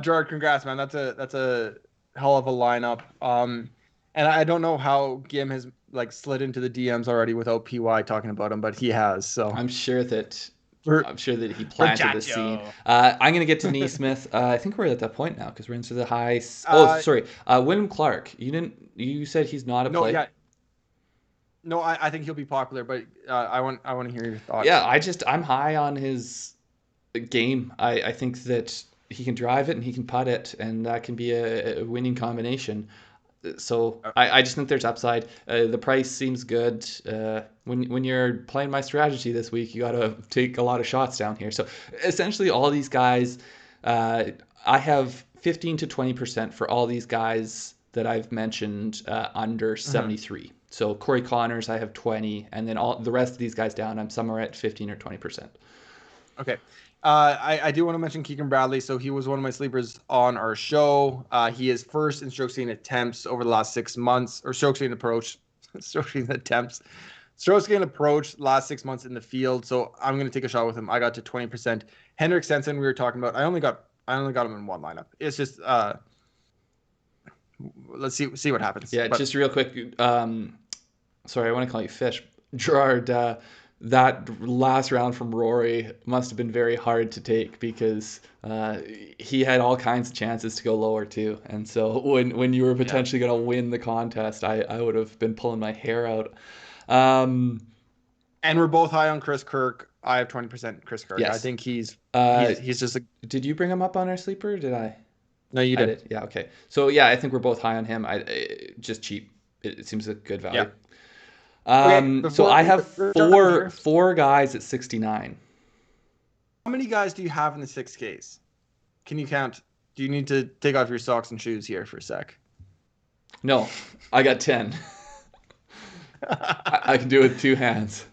Gerard, congrats, man. That's a hell of a lineup. And I don't know how Gim has like slid into the DMs already without PY talking about him, but he has. So I'm sure that he planted the Muchacho. scene. I'm gonna get to Neesmith. I think we're at that point now because we're into the high. Sorry, William Clark. You said he's not a play. Yeah. No, I think he'll be popular, but I want to hear your thoughts. Yeah, I'm high on his game. I think that he can drive it and he can putt it, and that can be a winning combination. So I just think there's upside. The price seems good. When you're playing my strategy this week, you got to take a lot of shots down here. So essentially, all these guys, I have 15 to 20% for all these guys that I've mentioned under 73. So Corey Connors, I have 20, and then all the rest of these guys down, I'm somewhere at 15 or 20%. Okay. I do want to mention Keegan Bradley. So he was one of my sleepers on our show. He is first in stroke gain attempts over the last 6 months, or stroke gain approach, stroke gain attempts, stroke gain approach last 6 months in the field. So I'm going to take a shot with him. I got to 20%. Henrik Stenson, we were talking about. I only got him in one lineup. It's just let's see what happens. Yeah, just real quick. Sorry, I want to call you Fish, Gerard. That last round from Rory must have been very hard to take because he had all kinds of chances to go lower too. And so when you were potentially going to win the contest, I would have been pulling my hair out. And we're both high on Chris Kirk. I have 20% Chris Kirk. Yes. I think he's just a... Did you bring him up on our sleeper? Or did I? No, you did. Yeah, okay. So yeah, I think we're both high on him. Just cheap. It seems a good value. Yeah. So I have four guys at 69. How many guys do you have in the 6Ks? Can you count? Do you need to take off your socks and shoes here for a sec? No, I got 10. I can do it with two hands.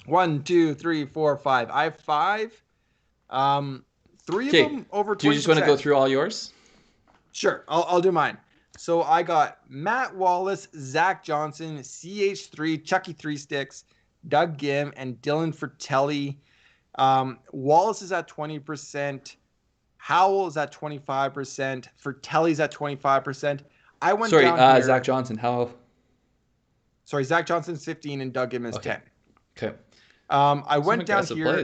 1, 2, 3, 4, 5. I have 5. 3 of them over 20%. Do you just want to go through all yours? Sure, I'll do mine. So I got Matt Wallace, Zach Johnson, CH3, Chucky 3 Sticks, Doug Gim, and Dylan Fratelli. Wallace is at 20%. Howell is at 25%. Fratelli's at 25%. I went down here. Zach Johnson. Sorry, Zach Johnson's 15 and Doug Gim is 10. Okay. I went down here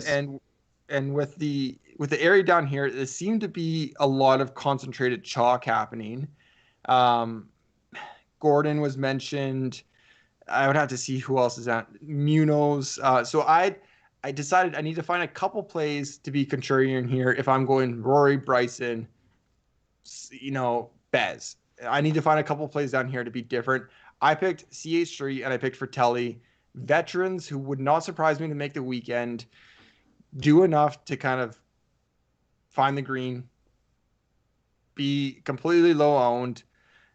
and with the area down here, there seemed to be a lot of concentrated chalk happening. Gordon was mentioned. I would have to see who else is at Munoz. So I decided I need to find a couple plays to be contrarian here. If I'm going Rory, Bryson, Bez, I need to find a couple plays down here to be different. I picked CH3 and I picked Fratelli, veterans who would not surprise me to make the weekend, do enough to kind of find the green, be completely low owned.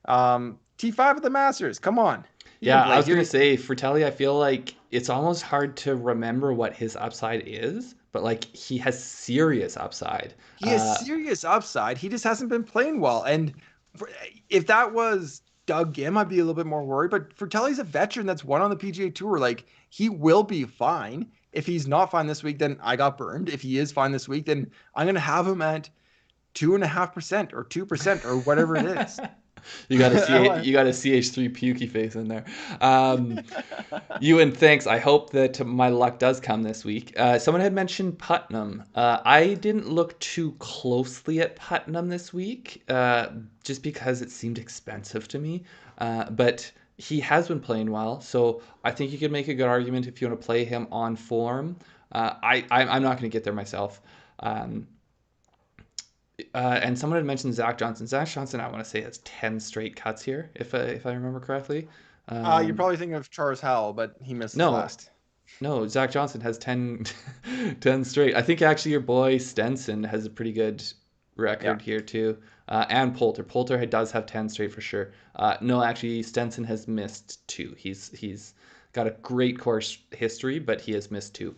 T5 at the Masters. Come on. I was going to say Fratelli, I feel like it's almost hard to remember what his upside is, but like he has serious upside. He has serious upside. He just hasn't been playing well. And if that was Doug Gim, I'd be a little bit more worried. But Fratelli's a veteran that's won on the PGA Tour. Like, he will be fine. If he's not fine this week, then I got burned. If he is fine this week, then I'm going to have him at 2.5% or 2% or whatever it is. You got a CH3 pukey face in there. Ewan, thanks. I hope that my luck does come this week. Someone had mentioned Putnam. I didn't look too closely at Putnam this week, just because it seemed expensive to me. But he has been playing well, so I think you could make a good argument if you want to play him on form. I'm not going to get there myself. And someone had mentioned Zach Johnson. Zach Johnson, I want to say, has 10 straight cuts here, if I remember correctly. You're probably thinking of Charles Howell, but he missed the last. No, Zach Johnson has 10 straight. I think actually your boy Stenson has a pretty good record here too. And Poulter. Poulter does have 10 straight for sure. No, actually Stenson has missed 2. He's got a great course history, but he has missed 2.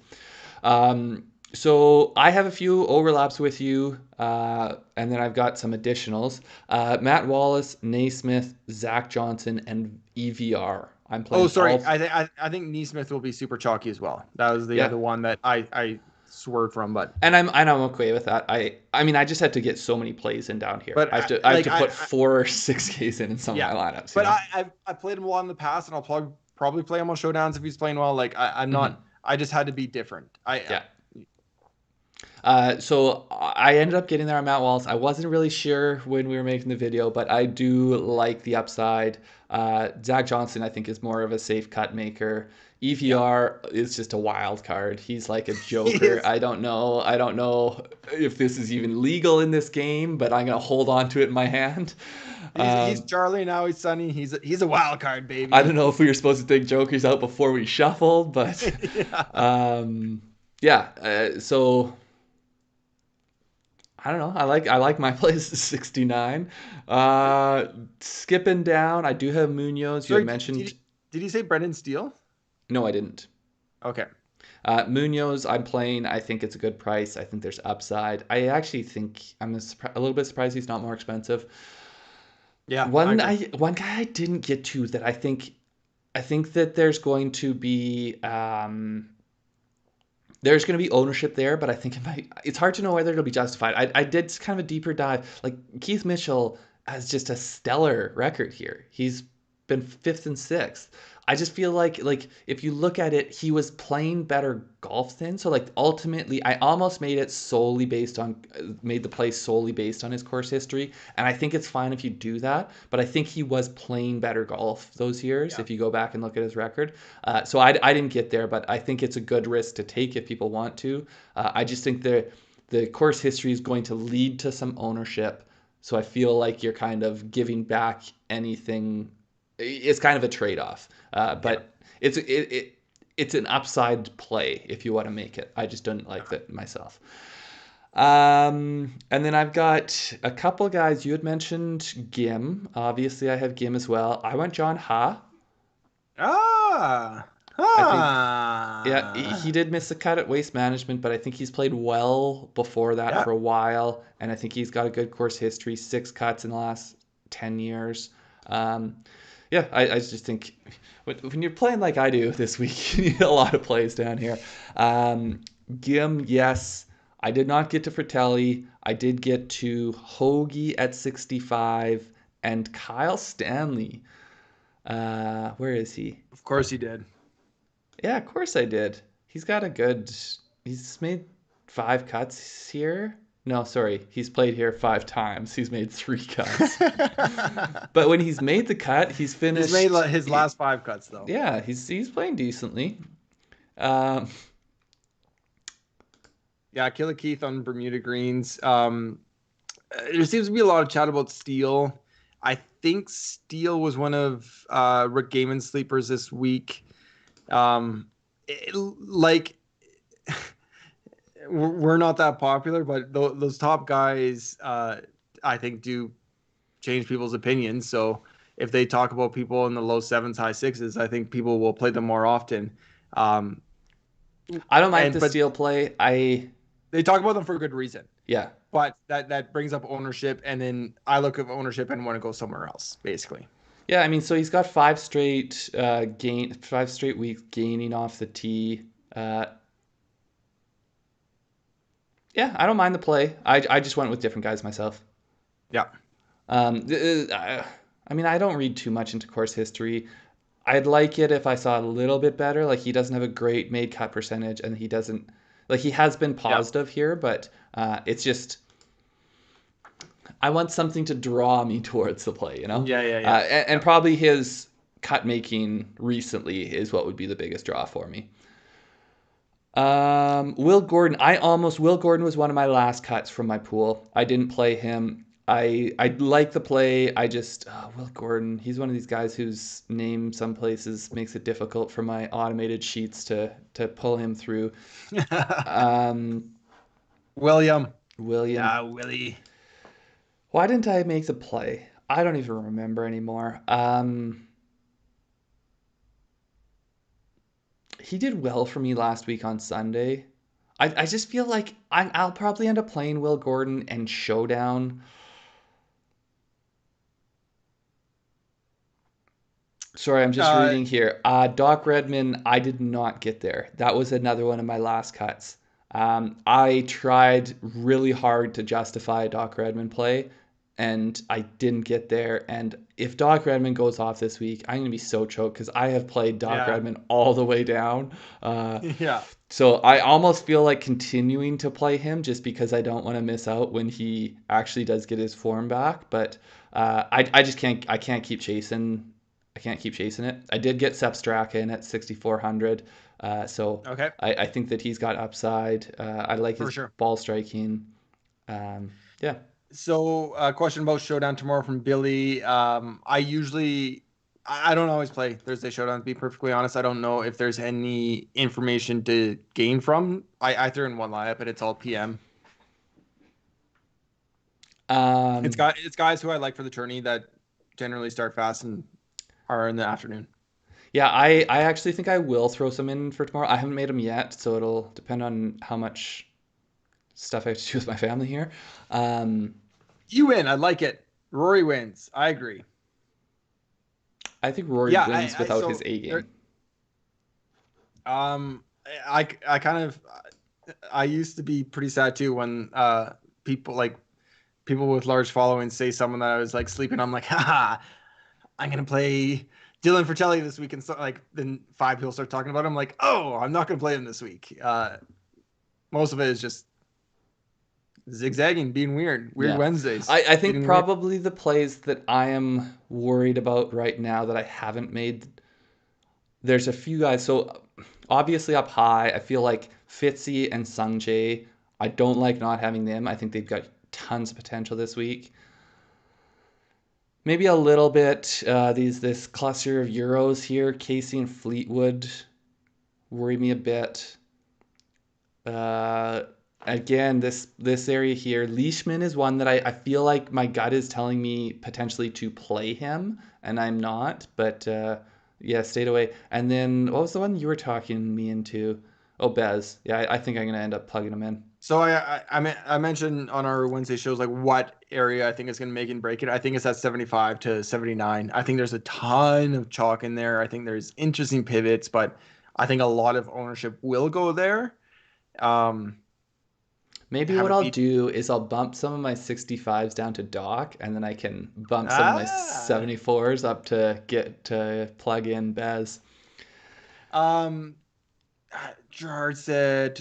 So I have a few overlaps with you, and then I've got some additionals. Matt Wallace, Naismith, Zach Johnson, and EVR. I'm playing. Oh, sorry. I think Naismith will be super chalky as well. That was the other one that I swerved from, but and I'm okay with that. I mean I just had to get so many plays in down here. But I have to put 4 or 6Ks in some of my lineups. But I played him a lot in the past, and I'll probably play him on showdowns if he's playing well. Like I'm not. Mm-hmm. I just had to be different. So I ended up getting there on Matt Wallace. I wasn't really sure when we were making the video, but I do like the upside. Zach Johnson, I think, is more of a safe cut maker. EVR is just a wild card. He's like a joker. I don't know if this is even legal in this game, but I'm gonna hold on to it in my hand. He's Charlie now. He's Sonny. He's a wild card, baby. I don't know if we were supposed to take jokers out before we shuffled, but so I don't know. I like my place at 69. Skipping down, I do have Munoz. You had Sorry, did mentioned. did he say Brendan Steele? No, I didn't. Okay. Munoz, I'm playing. I think it's a good price. I think there's upside. I actually think I'm a little bit surprised he's not more expensive. Yeah, I One agree. I one guy I didn't get to that I think that there's going to be ownership there, but I think it's hard to know whether it'll be justified. I did kind of a deeper dive. Like Keith Mitchell has just a stellar record here. He's been fifth and sixth. I just feel like if you look at it, he was playing better golf then. So like ultimately, I almost made the play solely based on his course history, and I think it's fine if you do that. But I think he was playing better golf those years Yeah. if you go back and look at his record. So I didn't get there, but I think it's a good risk to take if people want to. I just think the course history is going to lead to some ownership. So I feel like you're kind of giving back anything. It's kind of a trade-off, Yeah. but it's an upside play if you want to make it. I just don't like Okay. that myself. And then I've got a couple guys. You had mentioned Gim. Obviously, I have Gim as well. I went John Ha. Ah. I think, yeah, he Ah. did miss the cut at Waste Management, but I think he's played well before that Yeah. for a while, and I think he's got a good course history, 6 cuts in the last 10 years. Um, yeah, I just think when you're playing like I do this week, you need a lot of plays down here. Um, Gim, yes. I did not get to Fratelli. I did get to Hoagie at 65 and Kyle Stanley. Where is he? Of course he did. Yeah, of course I did. He's got a good. He's made 5 cuts here. No, sorry. He's played here 5 times. He's made 3 cuts. But when he's made the cut, he's He's made finished. his last 5 cuts though. Yeah, he's playing decently. Um, Yeah, Killer Keith on Bermuda greens. There seems to be a lot of chat about Steele. I think Steele was one of Rick Gaiman's sleepers this week. Like we're not that popular, but those top guys, I think, do change people's opinions. So if they talk about people in the low sevens, high sixes, I think people will play them more often. Um, I don't mind and the but steal play. they talk about them for a good reason. Yeah. But that brings up ownership, and then I look at ownership and want to go somewhere else, basically. Yeah, I mean, so he's got 5 straight weeks gaining off the tee. Uh, yeah, I don't mind the play. I just went with different guys myself. Yeah. I mean, I don't read too much into course history. I'd like it if I saw a little bit better. Like he doesn't have a great made cut percentage, and he doesn't like he has been Yeah. positive here, but it's just I want something to draw me towards the play, you know. Yeah. Yeah. Yeah. And probably his cut making recently is what would be the biggest draw for me. Will Gordon. Will Gordon was one of my last cuts from my pool. I didn't play him. I like the play. I just Will Gordon. He's one of these guys whose name some places makes it difficult for my automated sheets to pull him through. Um, William. William. Yeah, Willie. Why didn't I make the play? I don't even remember anymore. He did well for me last week on Sunday. I just feel like I'll probably end up playing Will Gordon and Showdown. Sorry, I'm just Uh, reading here. Doc Redman, I did not get there. That was another one of my last cuts. I tried really hard to justify a Doc Redman play, and I didn't get there. And if Doc Redman goes off this week, I'm going to be so choked because I have played Doc yeah. Redman all the way down. Yeah. So I almost feel like continuing to play him just because I don't want to miss out when he actually does get his form back. But I just can't keep chasing. I can't keep chasing it. I did get Sepp Straka in at 6,400. So Okay. I think that he's got upside. I like For his sure. ball striking. Yeah. So, question about Showdown tomorrow from Billy. I don't always play Thursday Showdown, to be perfectly honest. I don't know if there's any information to gain from. I threw in one lineup and it's all PM. Um, It's guys who I like for the tourney that generally start fast and are in the afternoon. yeah, I actually think I will throw some in for tomorrow. I haven't made them yet, so it'll depend on how much stuff I have to do with my family here. Um, You win. I like it. Rory wins. I agree. I think Rory Yeah, wins I without his so A there game. um I kind of I used to be pretty sad too when people like people with large followings say someone that I was like sleeping. I'm like, haha, I'm gonna play Dylan Fratelli this week, and so like then five people start talking about him. I'm like, oh, I'm not gonna play him this week. Most of it is just zigzagging, being weird, weird Yeah. Wednesdays, I think getting weird. probably the plays that I am worried about right now that I haven't made, there's a few guys. So obviously up high, I feel like Fitzy and Sungjae, I don't like not having them. I think they've got tons of potential this week. Maybe a little bit this cluster of Euros here, Casey and Fleetwood worry me a bit. Uh, Again, this area here, Leishman is one that I feel like my gut is telling me potentially to play him, and I'm not. But yeah, stayed away. And then what was the one you were talking me into? Oh, Bez. Yeah, I think I'm gonna end up plugging him in. So I mentioned on our Wednesday shows like what area I think is going to make and break it. I think it's at 75 to 79. I think there's a ton of chalk in there. I think there's interesting pivots, but I think a lot of ownership will go there. Um, Maybe have what it I'll beat. do is I'll bump some of my 65s down to dock, and then I can bump some of my Ah. 74s up to get to plug in Bez. Um, Gerard said,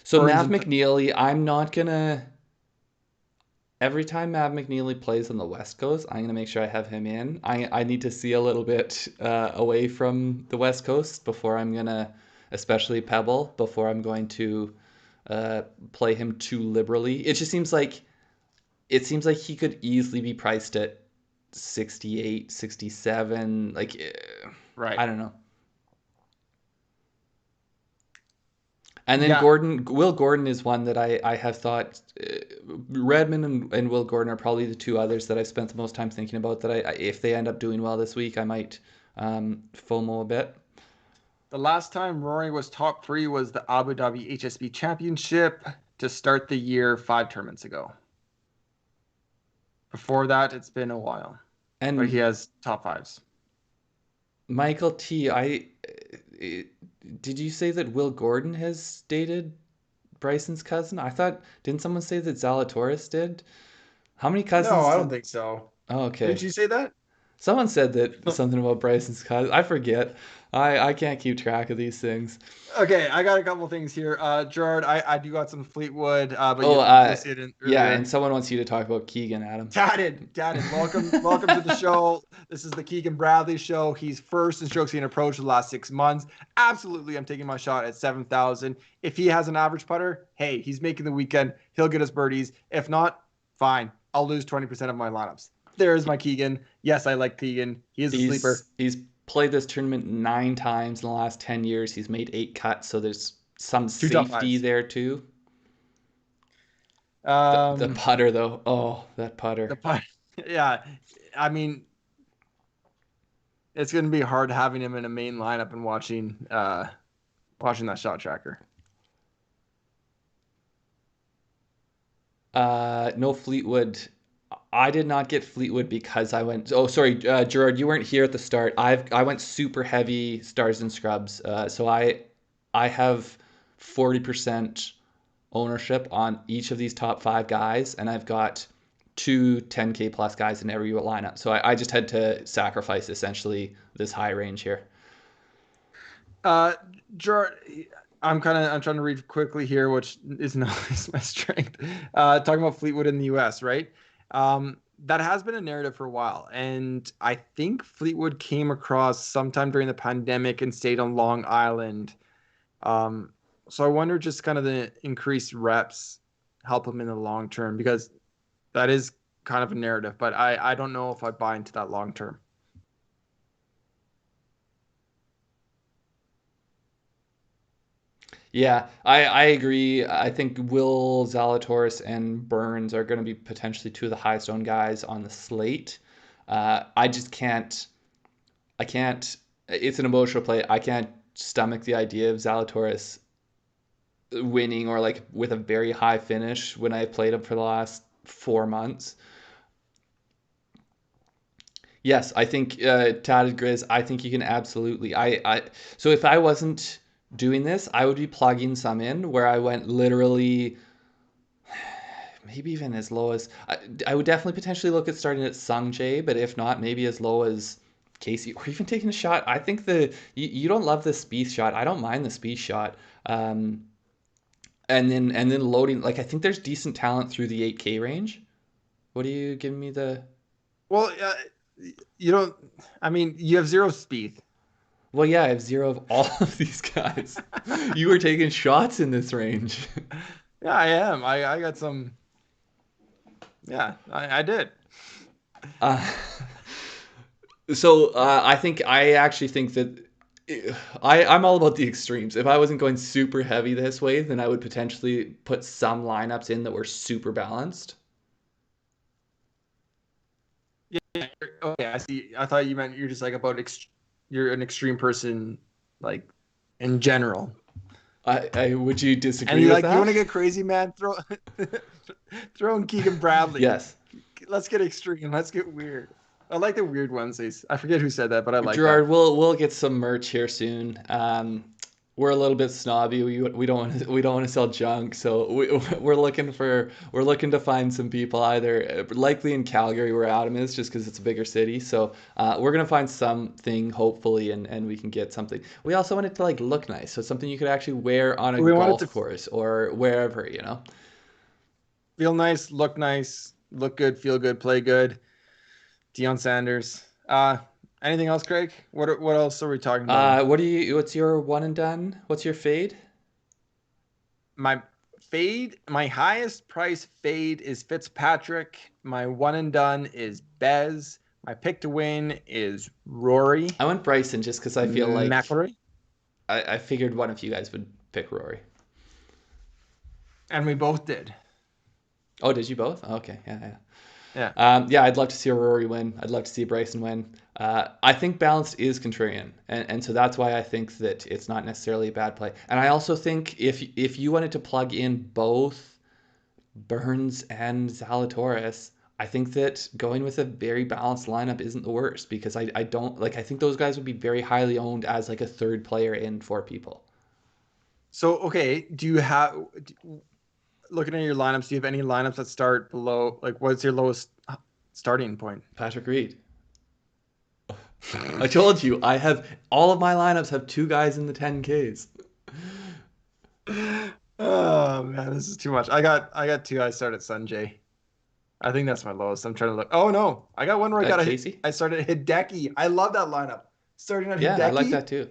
So Burns Mav and McNeely, I'm not gonna. Every time Mav McNeely plays on the West Coast, I'm gonna make sure I have him in. I need to see a little bit away from the West Coast before I'm gonna, especially Pebble, before I'm going to uh, play him too liberally. It seems like he could easily be priced at 68, 67. Like right. I don't know. And then Yeah. Will Gordon is one that I have thought Redmond and Will Gordon are probably the two others that I've spent the most time thinking about. That if they end up doing well this week, I might FOMO a bit. The last time Rory was top three was the Abu Dhabi HSB Championship to start the year 5 tournaments ago. Before that, it's been a while, but he And has top fives. Michael T, did you say that Will Gordon has dated Bryson's cousin? I thought didn't someone say that Zalatoris did? How many No, cousins I did? don't think so. Oh, Didn't okay. you say that? Someone said that something about Bryson's cousin. I forget. I can't keep track of these things. Okay, I got a couple things here. Gerard, I do got some Fleetwood, but Oh, you'll see it in yeah, and earlier. someone wants you to talk about Keegan, Adam. Tatted, welcome to the show. This is the Keegan Bradley show. He's first in strokes gained approach the last 6 months. Absolutely, I'm taking my shot at 7,000. If he has an average putter, hey, he's making the weekend. He'll get us birdies. If not, fine. I'll lose 20% of my lineups. There's my Keegan. Yes, I like Keegan. He is a sleeper. He's played this tournament 9 times in the last 10 years. He's made 8 cuts, so there's some Two top safety fives. there too. The Um, putter though, oh, that putter. the putt. Yeah, I mean, it's going to be hard having him in a main lineup and watching that shot tracker. No Fleetwood. I did not get Fleetwood because I went. Oh, sorry, Gerard, you weren't here at the start. I went super heavy stars and scrubs. So I have 40% ownership on each of these top five guys, and I've got two 10K plus guys in every lineup. So I just had to sacrifice essentially this high range here. Uh, Gerard, I'm trying to read quickly here, which is not is my strength. Talking about Fleetwood in the U.S., right? That has been a narrative for a while, and I think Fleetwood came across sometime during the pandemic and stayed on Long Island. Um, so I wonder just kind of the increased reps help him in the long term because that is kind of a narrative, but I don't know if I buy into that long term. Yeah, I agree. I think Will Zalatoris and Burns are going to be potentially two of the highest owned guys on the slate. I just can't. I can't. It's an emotional play. I can't stomach the idea of Zalatoris winning or like with a very high finish when I played him for the last 4 months. Yes, I think Tatted Grizz. I think you can absolutely. So if I wasn't doing this, I would be plugging some in where I went literally maybe even as low as I would definitely potentially look at starting at Sung Jae, but if not, maybe as low as Casey or even taking a shot. I think you don't love the Spieth shot. I don't mind the Spieth shot. Um, and then loading like I think there's decent talent through the 8K range. What are you giving me the? Well, you don't. I mean, you have zero speed. Well, yeah, I have zero of all of these guys. You were taking shots in this range. Yeah, I am. I got some. Yeah, I did. Uh, so I actually think that I'm all about the extremes. If I wasn't going super heavy this way, then I would potentially put some lineups in that were super balanced. Yeah. Okay, I see. I thought you meant you're just like about you're an extreme person, like in general. Would you And disagree you with like you want that? to get crazy, man? Throw in Keegan Bradley. Yes. Let's get extreme. Let's get weird. I like the weird Wednesdays. I forget who said that, but I like that. Gerard, we'll get some merch here soon. We're a little bit snobby. We don't want to sell junk, so we're looking to find some people either likely in Calgary where Adam is, just because it's a bigger city. So we're gonna find something hopefully, and we can get something. We also want it to like look nice, so something you could actually wear on a We want it golf to course or wherever, you know. feel nice, look good, feel good, play good. Deion Sanders. Anything else, Craig? What else are we talking about? What's your one and done? What's your fade? My fade, my highest price fade is Fitzpatrick. My one and done is Bez. My pick to win is Rory I went Bryson just because I feel like McIlroy, I figured one of you guys would pick Rory. and we both did. Oh, did you both? Okay, yeah, yeah. Yeah. Yeah, I'd love to see a Rory win. I'd love to see a Bryson win. I think balanced is contrarian, and so that's why I think that it's not necessarily a bad play. And I also think if you wanted to plug in both Burns and Zalatoris, I think that going with a very balanced lineup isn't the worst because I don't like I think those guys would be very highly owned as like a third player in for people. So okay, do you have looking at your lineups? Do you have any lineups that start below? Like, what's your lowest starting point? Patrick Reed. I told you I have all of my lineups have two guys in the 10Ks. Oh man, this is too much. I got two. I start at Sanjay. I think that's my lowest. I'm trying to look. Oh no, I got one where Casey? I started Hideki. I love that lineup. Starting at Yeah, I like Hideki. that too.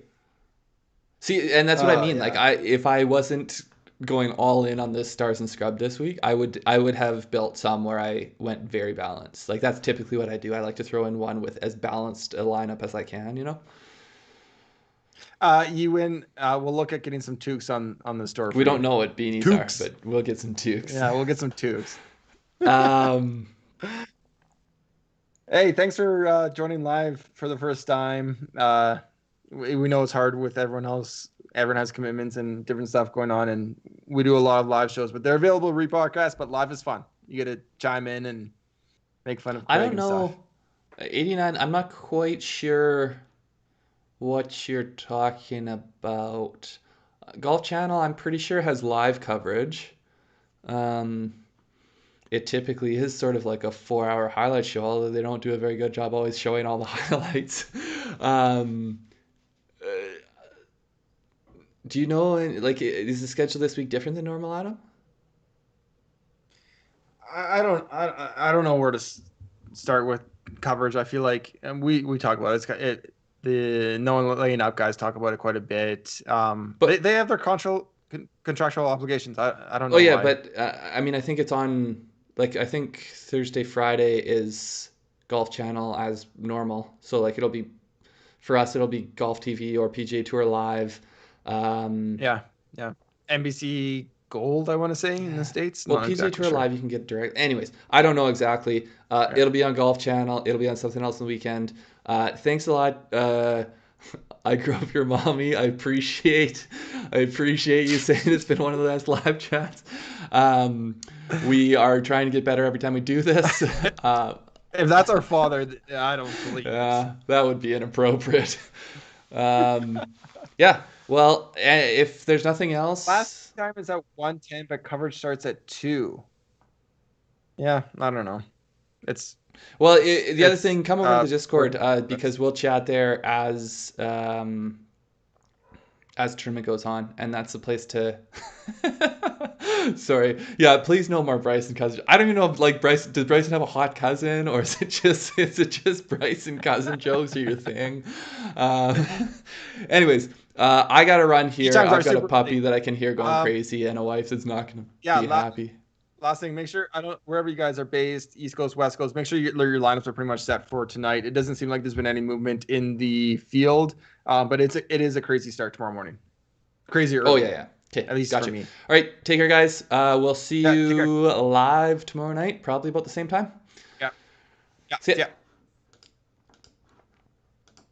See, and that's what I Oh mean. Like yeah. if I wasn't going all in on this stars and scrub this week, I would have built some where I went very balanced. Like that's typically what I do. I like to throw in one with as balanced a lineup as I can, you know? You win. We'll look at getting some toques on the store We for don't you. know what beanies are, Toques. but we'll get some tukes. Yeah, we'll get some toques. Um Hey, thanks for joining live for the first time. We know it's hard with everyone else. Everyone has commitments and different stuff going on, and we do a lot of live shows, but they're available rebroadcast. But live is fun. You get to chime in and make fun of I Craig don't and stuff. know. 89, I'm not quite sure what you're talking about. Golf Channel, I'm pretty sure has live coverage. Um, it typically is sort of like a 4 hour highlight show, although they don't do a very good job always showing all the highlights. Um, uh, do you know, like, is the schedule this week different than normal, Adam? I don't know where to start with coverage. I feel like and we talk about it. The no one laying up guys talk about it quite a bit. But, They have their contractual obligations. I don't oh know yeah, why. but I mean, I think it's on, like, I think Thursday, Friday is Golf Channel as normal. So, like, for us, it'll be Golf TV or PGA Tour Live. Um, Yeah, yeah. NBC Gold, I want to say, in the States. Well, Not PGA exactly Tour sure. Live, you can get direct. Anyways, I don't know exactly. Okay. It'll be on Golf Channel. It'll be on something else on the weekend. Thanks a lot. I grew up your mommy. I appreciate you saying it's been one of the best live chats. We are trying to get better every time we do this. If that's our father, I don't believe it. That would be inappropriate. Yeah. Well, if there's nothing Last else, time is at 110, but coverage starts at 2. Yeah, I don't know. It's well, the other it's thing, come over to the Discord that's because we'll chat there as tournament goes on, and that's the place to. Sorry, yeah. Please no more Bryson cousin. I don't even know if like Bryson does Bryson have a hot cousin, or is it just Bryson cousin jokes are your thing? Um, anyways, I gotta run Tea here. times are I've got a super puppy late. that I can hear going Um, crazy, and a wife that's not gonna yeah, be happy. last thing, make sure I don't wherever you guys are based, East Coast, West Coast, make sure your lineups are pretty much set for tonight. It doesn't seem like there's been any movement in the field, but it is a crazy start tomorrow morning. Crazy Oh early, yeah, yeah. Okay, at least for gotcha. All me. right, take care, guys. We'll see Yeah, take care. you live tomorrow night, probably about the same time. Yeah, yeah, See ya. yeah.